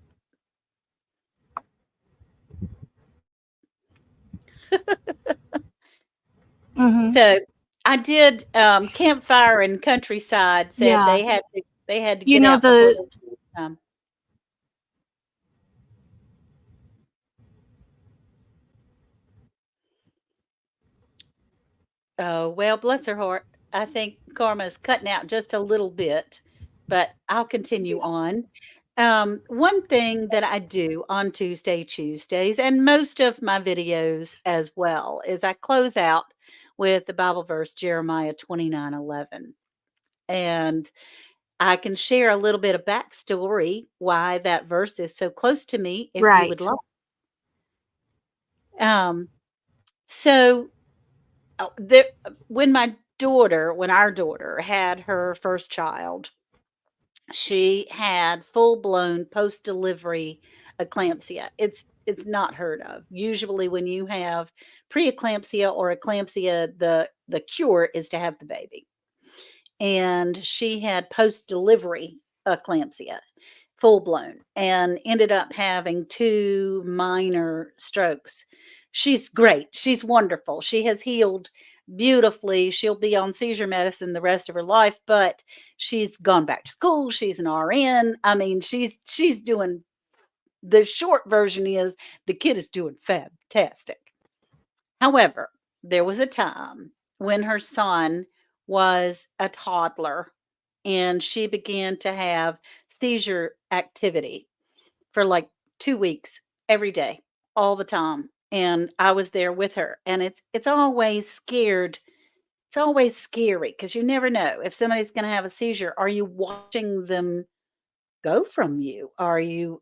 Hmm. So I did campfire and countryside said Yeah. they had to You get know, out before the the time. Oh, well, bless her heart. I think Karma is cutting out just a little bit, but I'll continue on. One thing that I do on Tuesdays, and most of my videos as well, is I close out with the Bible verse Jeremiah 29:11. And I can share a little bit of backstory why that verse is so close to me if you would right. like. Um, so there, when our daughter had her first child, she had full-blown post-delivery eclampsia. It's not heard of. Usually when you have preeclampsia or eclampsia, the cure is to have the baby. And she had post-delivery eclampsia, full blown, and ended up having 2 minor strokes. She's great. She's wonderful. She has healed beautifully. She'll be on seizure medicine the rest of her life, but she's gone back to school. She's an RN. I mean, she's doing the short version is the kid is doing fantastic. However, there was a time when her son was a toddler and she began to have seizure activity for like 2 weeks every day, all the time, and I was there with her, and it's always scared it's always scary because you never know if somebody's gonna have a seizure. Are you watching them go from you?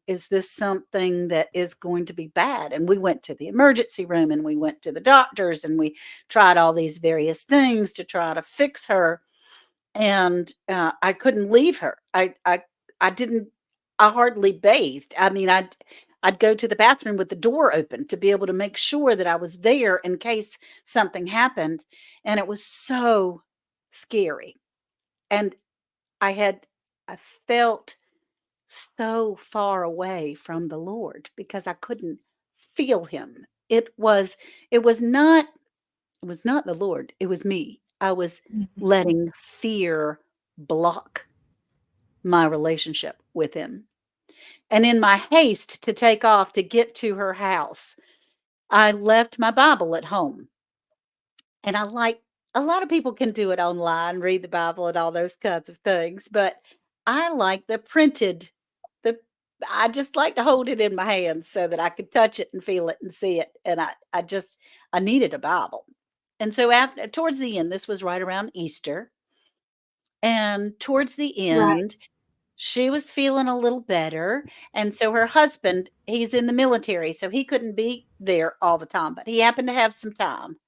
Is this something that is going to be bad? And we went to the emergency room and we went to the doctors and we tried all these various things to try to fix her. And I couldn't leave her. I didn't. I hardly bathed. I mean, I'd go to the bathroom with the door open to be able to make sure that I was there in case something happened. And it was so scary. And I had I felt so far away from the Lord because I couldn't feel him. It was not it was not the Lord, it was me. I was Mhm. letting fear block my relationship with him. And in my haste to take off to get to her house, I left my Bible at home. And I like a lot of people can do it online, read the Bible and all those kinds of things, but I like the I just like to hold it in my hands so that I could touch it and feel it and see it. And I needed a Bible. And so after towards the end, this was right around Easter. And towards the Right. end, she was feeling a little better. And so her husband, he's in the military, so he couldn't be there all the time, but he happened to have some time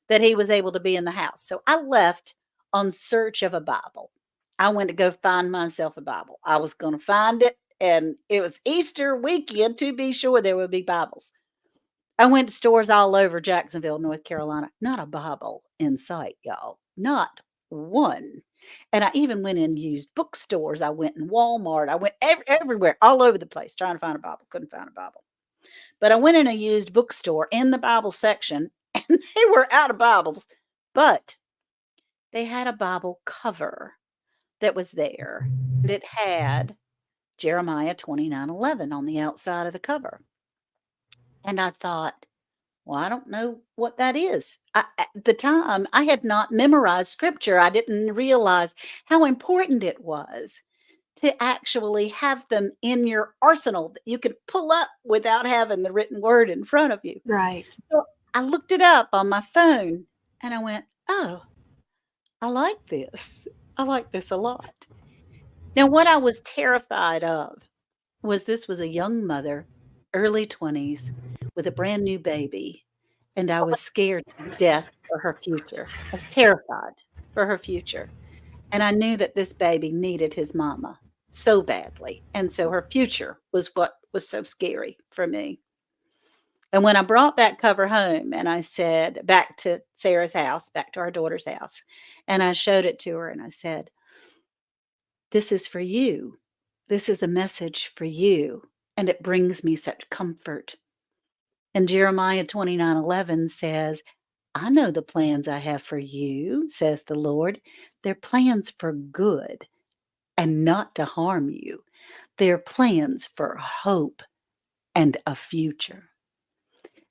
that he was able to be in the house. So I left on search of a Bible. I went to go find myself a Bible. I was going to find it, and it was Easter weekend to be sure there would be Bibles. I went to stores all over Jacksonville, North Carolina. Not a Bible in sight, y'all. Not one. And I even went in used bookstores. I went in Walmart. I went everywhere, all over the place, trying to find a Bible. Couldn't find a Bible. But I went in a used bookstore in the Bible section, and they were out of Bibles. But they had a Bible cover that was there, and it had Jeremiah 29:11 on the outside of the cover. And I thought, well, I don't know what that is. At the time, I had not memorized scripture. I didn't realize how important it was to actually have them in your arsenal that you could pull up without having the written word in front of you. Right. So I looked it up on my phone and I went, oh, I like this. I like this a lot. Now, what I was terrified of was this was a young mother, early 20s, with a brand new baby, and I was scared to death for her future. I was terrified for her future, and I knew that this baby needed his mama so badly, and so her future was what was so scary for me. And when I brought that cover home and I said back to Sarah's house, back to our daughter's house, and I showed it to her and I said, "This is for you. This is a message for you, and it brings me such comfort." And Jeremiah 29:11 says, "I know the plans I have for you, says the Lord. They're plans for good and not to harm you. They're plans for hope and a future."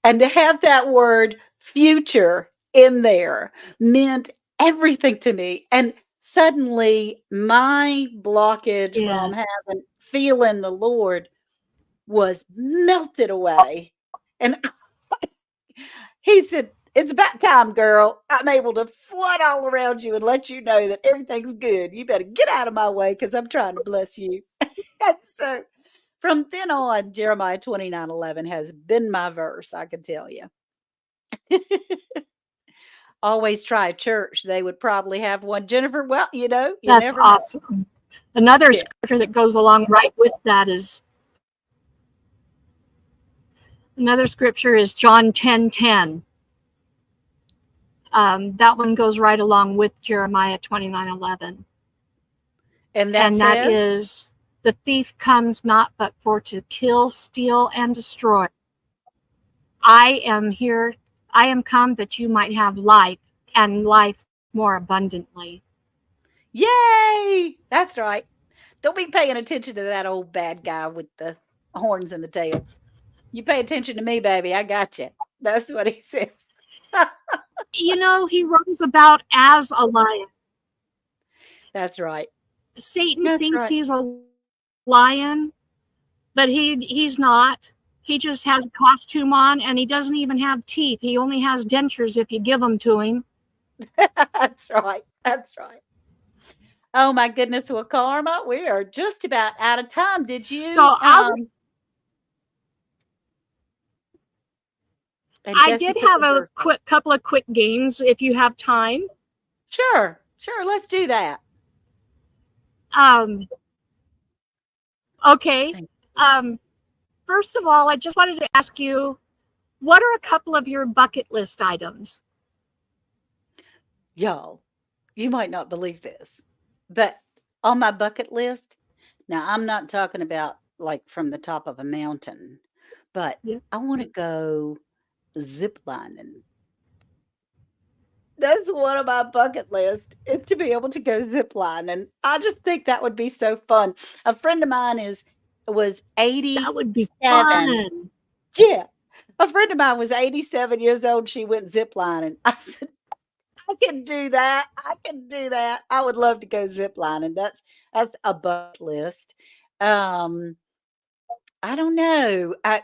And to have that word future in there meant everything to me. And suddenly my blockage Yeah. from having feeling the Lord was melted away. And he said, "It's about time, girl. I'm able to flood all around you and let you know that everything's good. You better get out of my way because I'm trying to bless you." And so from then on, Jeremiah 29:11 has been my verse, I can tell you. Always try church. They would probably have one. Jennifer, well, you That's never know. awesome. Another Yeah. scripture that goes along right with that is John 10:10. That one goes right along with Jeremiah 29:11. And And that said, is, "The thief comes not but for to kill, steal, and destroy. I am come that you might have life, and life more abundantly." yay! That's right. Don't be paying attention to that old bad guy with the horns and the tail. You pay attention to me, baby. I got you. That's what he says. He runs about as a lion. That's right. Satan That's thinks right. he's a lion, but he's not. He just has a costume on, and he doesn't even have teeth. He only has dentures if you give them to him. That's right. That's right. Oh my goodness. Well, Karma, we are just about out of time. Did you? So I did Jesse put have the a verse up. couple of quick games if you have time. Sure. Let's do that. Okay. First of all, I just wanted to ask you, what are a couple of your bucket list items? Y'all, you might not believe this, but on my bucket list, now I'm not talking about like from the top of a mountain, but Yeah. I want to go zip lining. That's one of my bucket list is to be able to go zip lining. I just think that would be so fun. A friend of mine was That would be 87. fun. Yeah. A friend of mine was 87 years old. She went zip lining. I said, I can do that. I can do that. I would love to go zip lining. That's a bucket list. I don't know. I've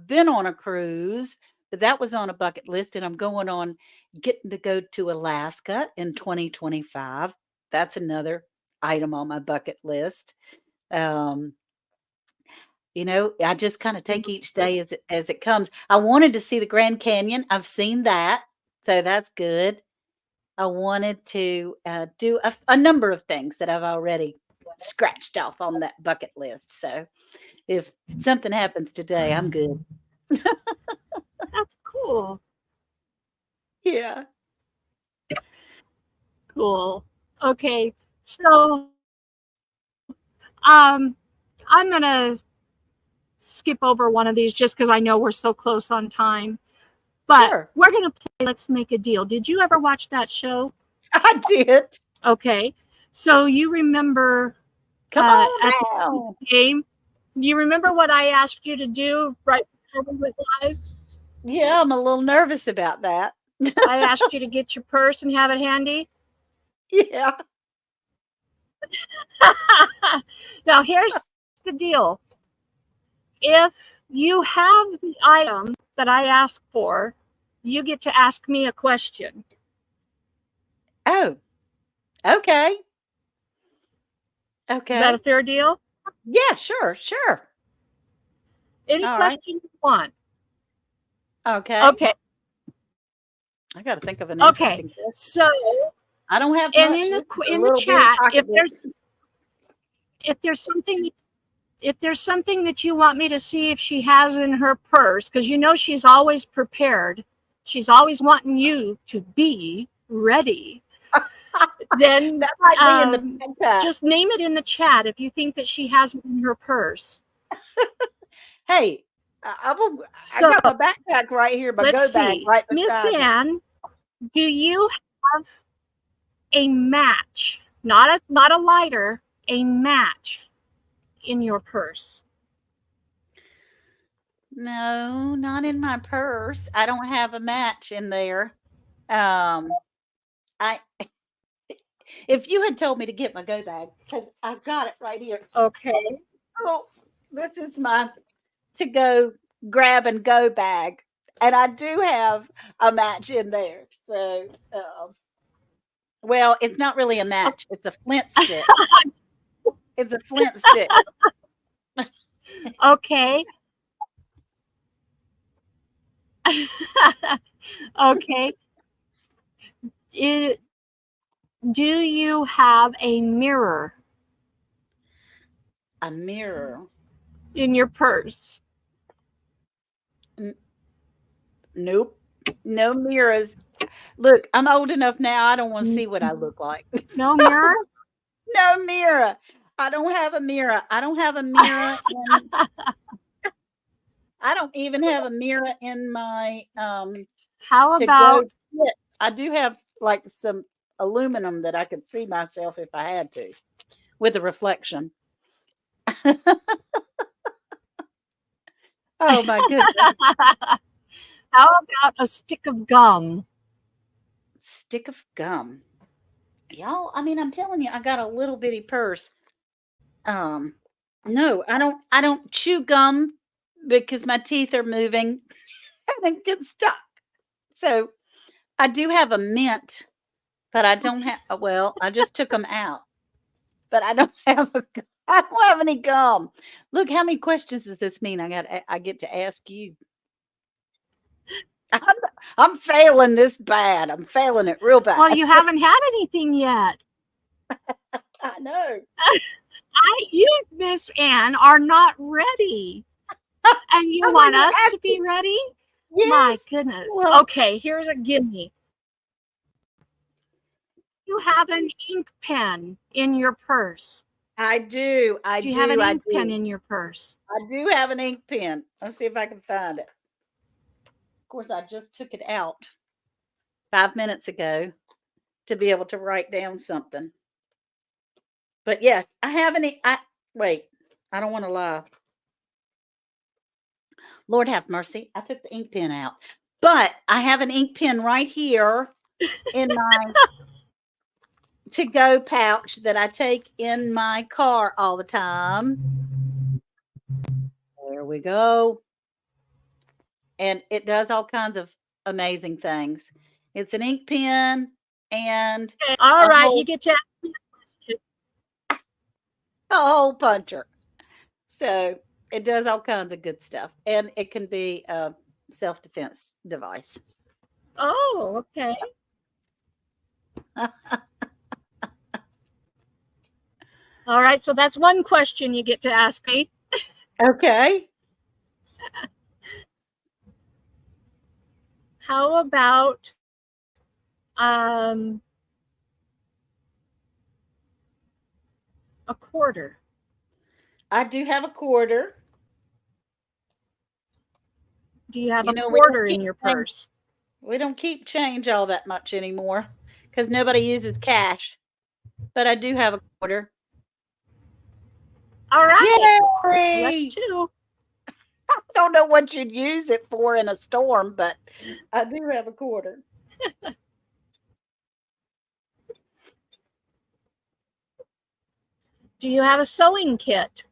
been on a cruise, but that was on a bucket list, and I'm going on getting to go to Alaska in 2025. That's another item on my bucket list. I just kind of take each day as it comes. I wanted to see the Grand Canyon. I've seen that, so that's good. I wanted to do a number of things that I've already scratched off on that bucket list. So if something happens today, I'm good. That's cool. Yeah. Cool. Okay. So, I'm gonna skip over one of these just because I know we're so close on time. But Sure. we're gonna play Let's Make a Deal. Did you ever watch that show? I did. Okay. So you remember Come on at now. the game, you remember what I asked you to do right before we went live? Yeah, I'm a little nervous about that. I asked you to get your purse and have it handy. Yeah. Now, here's the deal. If you have the item that I asked for, you get to ask me a question. Oh, okay. Is that Okay. a fair deal? Yeah, sure. Any All right. question you want. Okay. Okay. I got to think of an Okay. interesting question. So, I don't have and much. in This is a the little bitty chat, pocketbook. if there's something that you want me to see if she has in her purse, because you know she's always prepared, she's always wanting you to be ready, then That might be in the backpack. just name it in the chat if you think that she has it in her purse. Hey, I got my backpack right here, my let's go bag see. right Miss beside me. Ann, do you have a match? Not a lighter, a match in your purse? No, not in my purse. I don't have a match in there. I if you had told me to get my go bag, because I've got it right here. Okay. Oh, this is my to go grab and go bag, and I do have a match in there. So, well, it's not really a match. It's a flint stick. It's a flint stick. Okay. Okay. Do you have a mirror A mirror. in your purse? Nope. No mirrors. Look, I'm old enough now. I don't want to see what I look like. No mirror? No mirror. I don't have a mirror. I don't have a mirror in I don't even have a mirror in my How to about go kit. I do have like some aluminum that I could see myself if I had to with a reflection. Oh my goodness. how about a stick of gum? Stick of gum. Y'all, I mean, I'm telling you, I got a little bitty purse. No, I don't chew gum because my teeth are moving and it gets stuck. So I do have a mint, but I don't have well, I just took them out. But I don't I don't have any gum. Look, how many questions does this mean I get to ask you? I'm failing this bad. I'm failing it real bad. Well, you haven't had anything yet. I know. You, Miss Ann, are not ready. And you want us to be ready? Yes. My goodness. Well, okay, here's a gimme. You have an ink pen in your purse. I do. Do you have an ink pen in your purse? I do have an ink pen. Let's see if I can find it. Of course, I just took it out 5 minutes ago to be able to write down something. But yes, I have any. Wait, I don't want to lie. Lord have mercy. I took the ink pen out, but I have an ink pen right here in my to go pouch that I take in my car all the time. There we go. And it does all kinds of amazing things. It's an ink pen and all right, you get to a hole puncher. So it does all kinds of good stuff. And it can be a self-defense device. Oh, okay. All right, so that's one question you get to ask me. Okay. How about a quarter? I do have a quarter. Do you have You a know, quarter in your purse? we don't keep change all that much anymore because nobody uses cash. But I do have a quarter. All right. That's Yay! two. I don't know what you'd use it for in a storm, but I do have a quarter. Do you have a sewing kit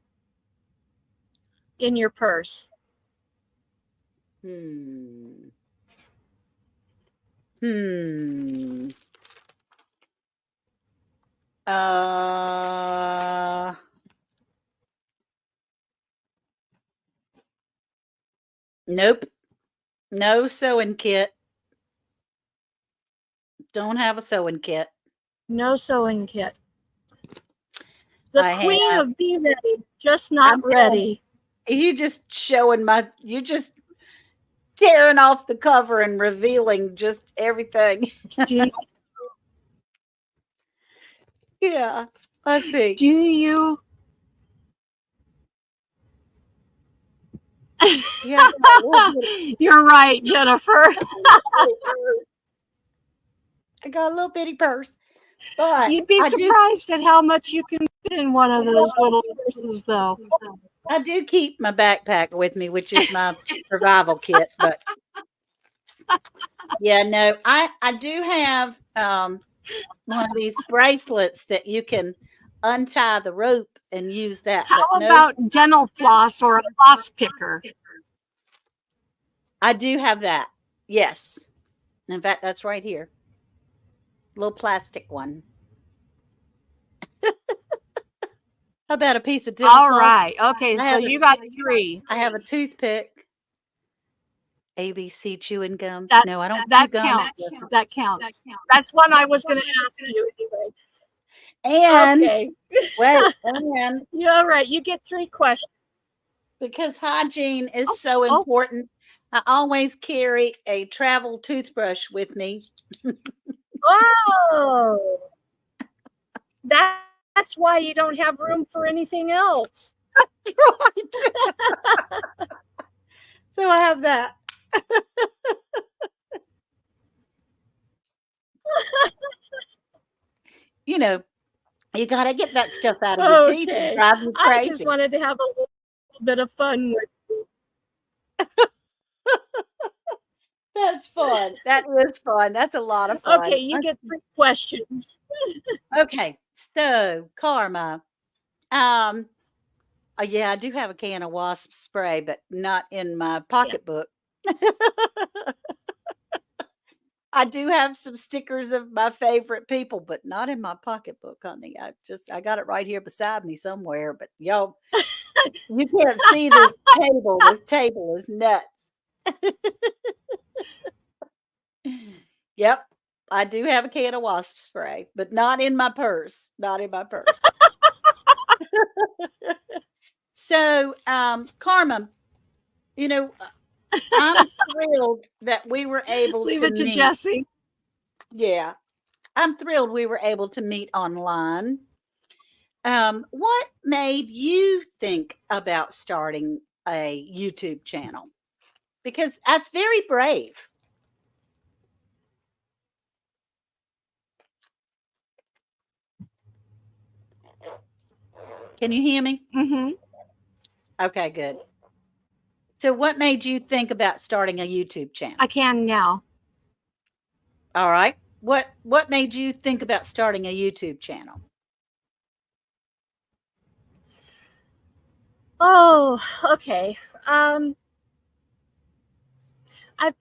in your purse? Hmm. Uh, nope. No sewing kit. Don't have a sewing kit. No sewing kit. The I queen have. of Be Ready, just not ready. You just showing you just tearing off the cover and revealing just everything. Yeah. Let's see. Do you? Yeah. You're right, Jennifer. I got a little bitty purse. But You'd be surprised at how much you can fit in one of those little purses, though. I do keep my backpack with me, which is my survival kit. But yeah, no, I do have one of these bracelets that you can untie the rope and use that. How but about dental floss or a floss picker? I do have that. Yes. In fact, that's right here. Little plastic one. How about a piece of dental All floss? right. Okay, so you got three. I have a toothpick. ABC chewing gum. That, no, I don't. That counts. That counts. That's one I was going to ask you anyway. And okay. wait, and yeah, right. You get three questions. Because hygiene is so important. I always carry a travel toothbrush with me. Oh, that's why you don't have room for anything else. Right. So I have that. You know, you got to get that stuff out of your teeth and drive you crazy. I just wanted to have a little bit of fun with you. That's fun. That is fun. That's a lot of fun. Okay, you get three questions. Okay, so Karma. Yeah, I do have a can of wasp spray, but not in my pocketbook. Yeah. I do have some stickers of my favorite people, but not in my pocketbook, honey. I got it right here beside me somewhere, but y'all, you can't see this table. This table is nuts. Yep, I do have a can of wasp spray, but not in my purse. Not in my purse. So, Karma, you know, I'm thrilled that we were able Leave to it to meet. Jessie. Yeah, I'm thrilled we were able to meet online. What made you think about starting a YouTube channel? Because that's very brave. Can you hear me? Mm-hmm. Okay, good. So what made you think about starting a YouTube channel? I can now. All right. What made you think about starting a YouTube channel? Oh, okay. I've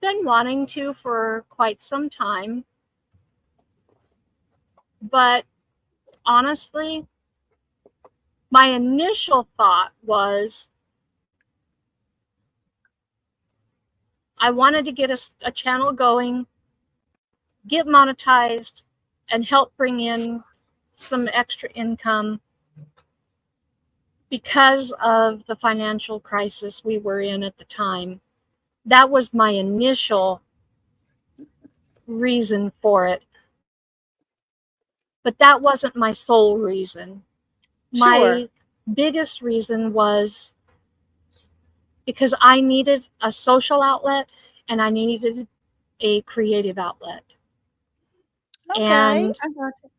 been wanting to for quite some time, but honestly, my initial thought was I wanted to get a channel going, get monetized, and help bring in some extra income because of the financial crisis we were in at the time, that was my initial reason for it. But that wasn't my sole reason. Sure. My biggest reason was because I needed a social outlet and I needed a creative outlet. Okay. And I got you.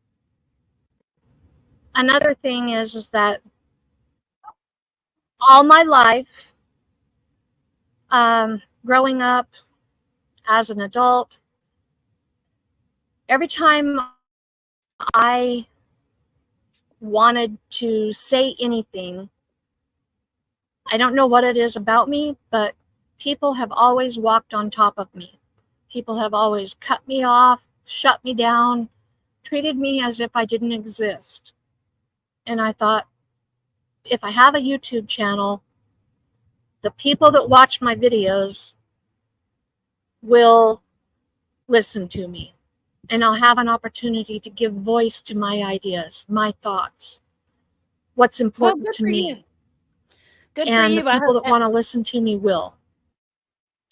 another thing is that all my life, growing up as an adult, every time I wanted to say anything, I don't know what it is about me, but people have always walked on top of me. People have always cut me off, shut me down, treated me as if I didn't exist. And I thought, if I have a YouTube channel, the people that watch my videos will listen to me. And I'll have an opportunity to give voice to my ideas, my thoughts, what's Well, important good to for you. me. Good for And the you. I people hope that that want to listen to me will.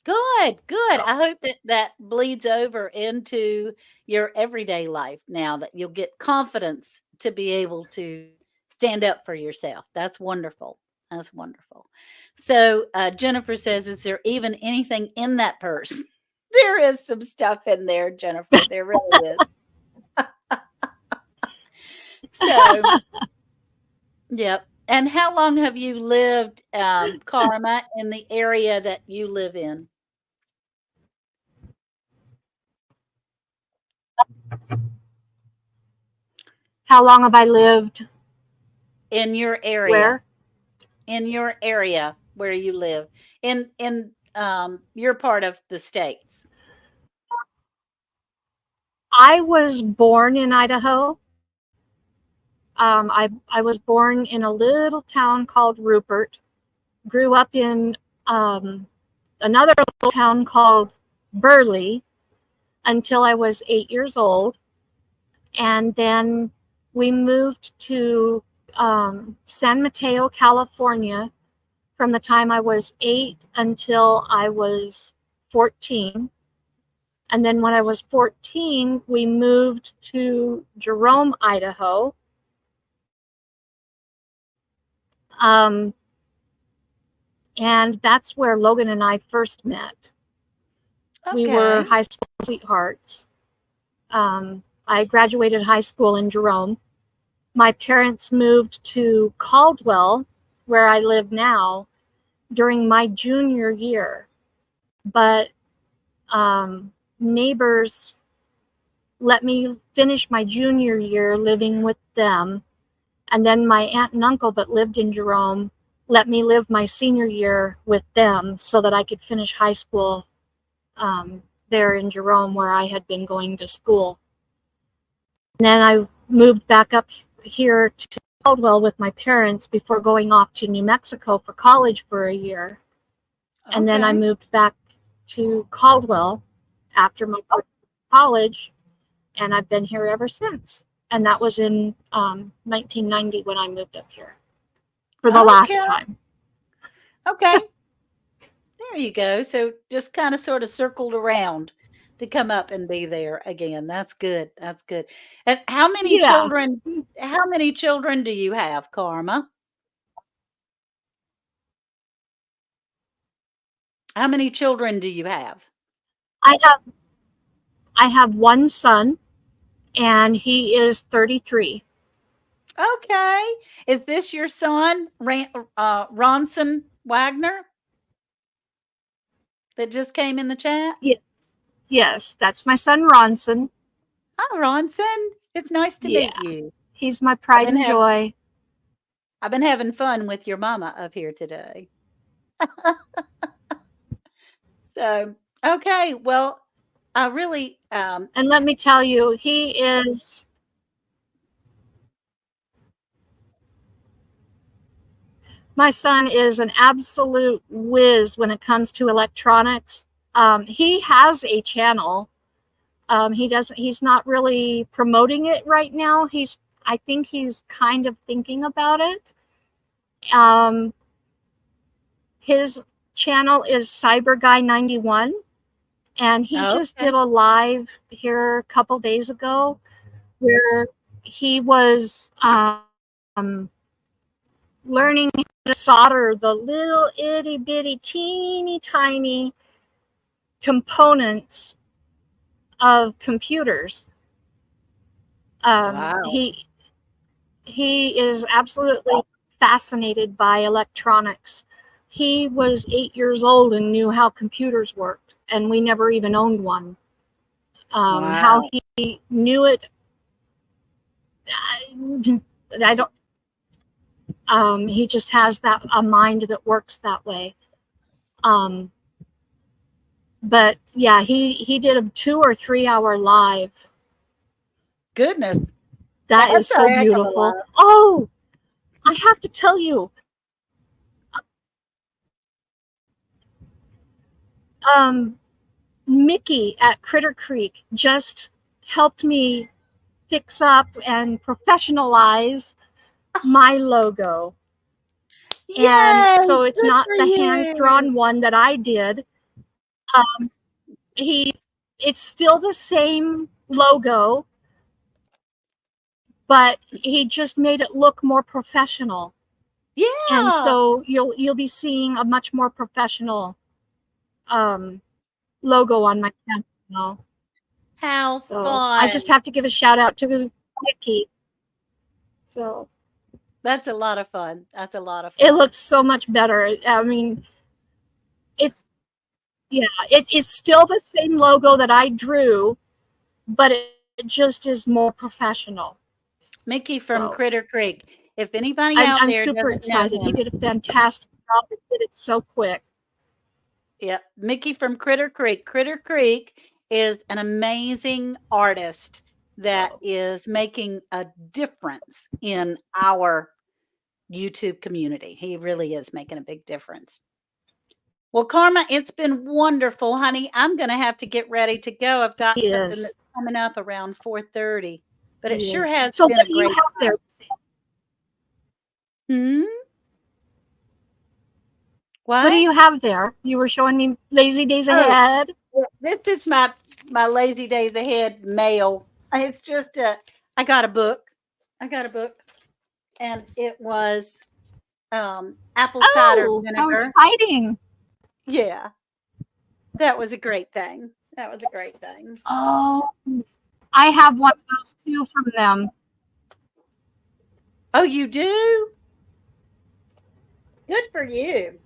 good. So, I hope that that bleeds over into your everyday life now that you'll get confidence to be able to stand up for yourself. That's wonderful. That's wonderful. So, Jennifer says, is there even anything in that purse? There is some stuff in there, Jennifer. There really is. So, yep. And how long have you lived, Karma, in the area that you live in? how long have I lived In your area. where? In your area where you live, in your part of the states. I was born in Idaho. I was born in a little town called Rupert. Grew up in another little town called Burley until I was 8 years old. And then we moved to San Mateo, California from the time I was 8 until I was 14. And then when I was 14, we moved to Jerome, Idaho. Um, and that's where Logan and I first met. We were Okay. high school sweethearts. I graduated high school in Jerome. My parents moved to Caldwell, where I live now, during my junior year. But neighbors let me finish my junior year living with them. And then my aunt and uncle that lived in Jerome let me live my senior year with them so that I could finish high school there in Jerome where I had been going to school. And then I moved back up here to Caldwell with my parents before going off to New Mexico for college for a year. And then I Okay. moved back to Caldwell after my college, and I've been here ever since. And that was in 1990 when I moved up here for the last Okay. time. Okay. There you go. So just kind of sort of circled around to come up and be there again. That's good. That's good. And Yeah, how many children do you have, Karma? How many children do you have? I have I have one son, and he is 33. Okay. Is this your son, Ronson Wagner, that just came in the chat? Yes, that's my son Ronson. Hi, Ronson. It's nice to Yeah, meet you. he's my I've pride been and having joy. I've been having fun with your mama up here today. So, okay, well, I really And let me tell you, my son is an absolute whiz when it comes to electronics. He has a channel. He's not really promoting it right now. I think he's kind of thinking about it. Um, his channel is CyberGuy91, and he just Okay. did a live here a couple days ago where he was learning how to solder the little itty bitty teeny tiny components of computers. Wow. He is absolutely fascinated by electronics. He was 8 years old and knew how computers worked, and we never even owned one. How Wow. he knew it, I don't. He just has a mind that works that way. Um, but yeah, he did a 2 or 3 hour live. Goodness. That is That's so a heck of a beautiful. lot. Oh, I have to tell you, um, Mickey at Critter Creek just helped me fix up and professionalize my logo. And Yay! so it's Good not for the hand you. drawn one that I did. Um, he, it's still the same logo, but he just made it look more professional. And Yeah. so you'll be seeing a much more professional um, logo on my channel. How So I just fun. have to give a shout out to Mickey. So That's a lot of fun. That's a lot of it fun. looks so much better. I mean, it's yeah, it's still the same logo that I drew, but it just is more professional. Mickey from So Critter Creek. If anybody out I'm there super doesn't know excited. He him, did a fantastic job. He did it so quick. yeah, Mickey from Critter Creek. Critter Creek is an amazing artist that So is making a difference in our YouTube community. He really is making a big difference. Well, Karma, it's been wonderful, honey. I'm going to have to get ready to go. I've got he something that's is. coming up around 4:30, but it He sure is. has So been what a do you great have there? time. Hmm? What do What? you have there? You were showing me Lazy Days Oh, Ahead. yeah, this is my lazy days ahead mail. It's just I got a book. I got a book, and it was apple cider Oh, how vinegar. exciting! Yeah, that was a great thing. That was a great thing. Oh, I have one of those too from them. Oh, you do? Good for you.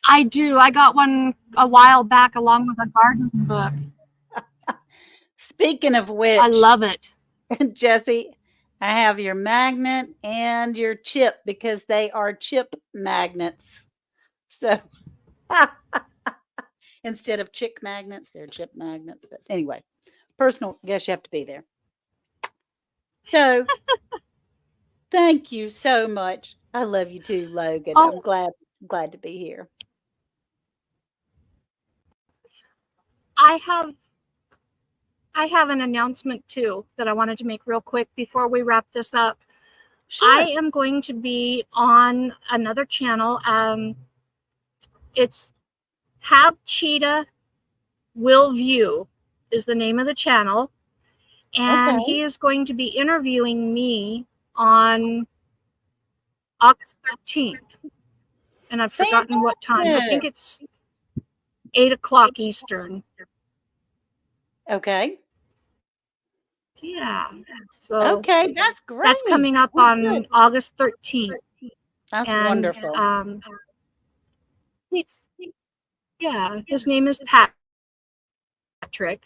I do. I got one a while back along with a garden book. Speaking of I which, love it. Jesse, I have your magnet and your chip because they are chip magnets. So instead of chick magnets, they're chip magnets. But anyway, personal, guess you have to be there. So thank you so much. I love you too, Logan. I'm Oh, glad to be here. I have I have an announcement too that I wanted to make real quick before we wrap this up. I Sure. am going to be on another channel. It's Have Cheetah Will View is the name of the channel, and Okay. he is going to be interviewing me on August 13th. And I've forgotten what time. I think Fantastic. it's 8 o'clock Eastern. Okay. Yeah. So Okay. That's that's great. coming up Well, good. on August 13th. That's And wonderful. it's, yeah, his name is Patrick.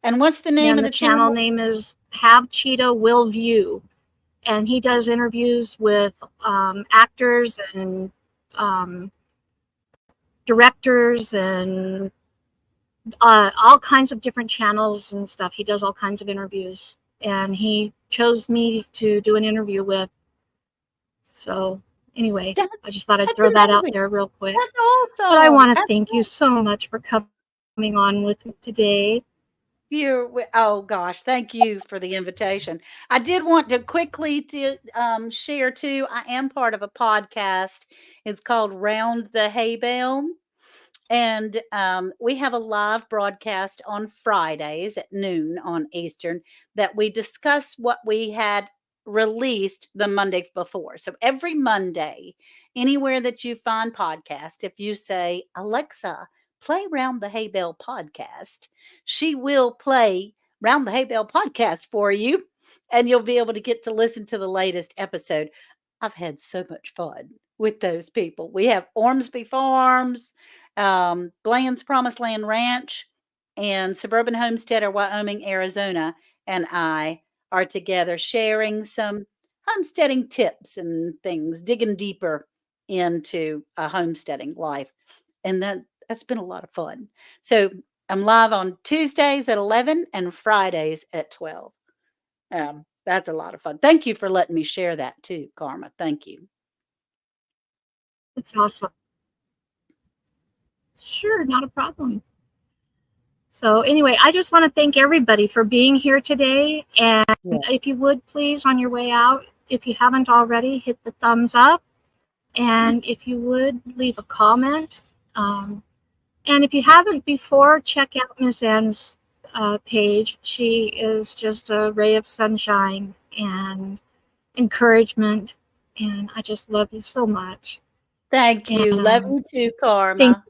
And what's the name And of the the channel channel? name is Have Cheetah Will View. And he does interviews with actors and um, directors and all kinds of different channels and stuff. He does all kinds of interviews, and he chose me to do an interview with. So anyway, That's, I just thought I'd that's throw that out amazing. there real quick. That's But I awesome. want to thank you so much for coming on with me today. Oh gosh, thank you for the invitation. I did want to quickly to share too. I am part of a podcast. It's called Round the Hay Bale. And we have a live broadcast on Fridays at noon on Eastern that we discuss what we had released the Monday before. So every Monday, anywhere that you find podcast, if you say, Alexa, play Round the Hay Bale podcast, she will play Round the Hay Bale podcast for you. And you'll be able to get to listen to the latest episode. I've had so much fun with those people. We have Ormsby Farms, Bland's Promised Land Ranch, and Suburban Homestead or Wyoming, Arizona, and I are together sharing some homesteading tips and things, digging deeper into a homesteading life. And that's been a lot of fun. So I'm live on Tuesdays at 11 and Fridays at 12. That's a lot of fun. Thank you for letting me share that too, Karma. Thank you. It's awesome. Sure, not a problem. So anyway, I just want to thank everybody for being here today. And if you would please, on your way out, if you haven't already, hit the thumbs up. And if you would, leave a comment. And if you haven't before, check out Miss Ann's page. She is just a ray of sunshine and encouragement. And I just love you so much. Thank you. And, love you too, Karma.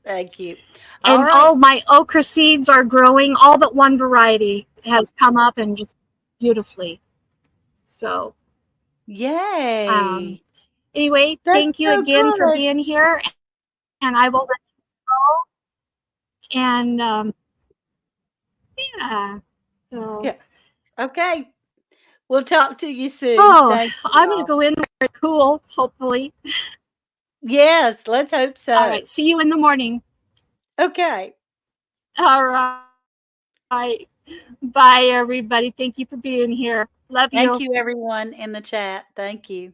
Thank you. And all my okra seeds are growing. All but one variety has come up and just beautifully. So, yay. Anyway, thank you again for being here. And I will let you go. And yeah. So. Yeah. Okay. We'll talk to you soon. Oh, I'm going to go in there cool, hopefully. Yes, let's hope so. All right. See you in the morning. Okay. All right. Bye, everybody. Thank you for being here. Love you. Thank you, everyone in the chat. Thank you.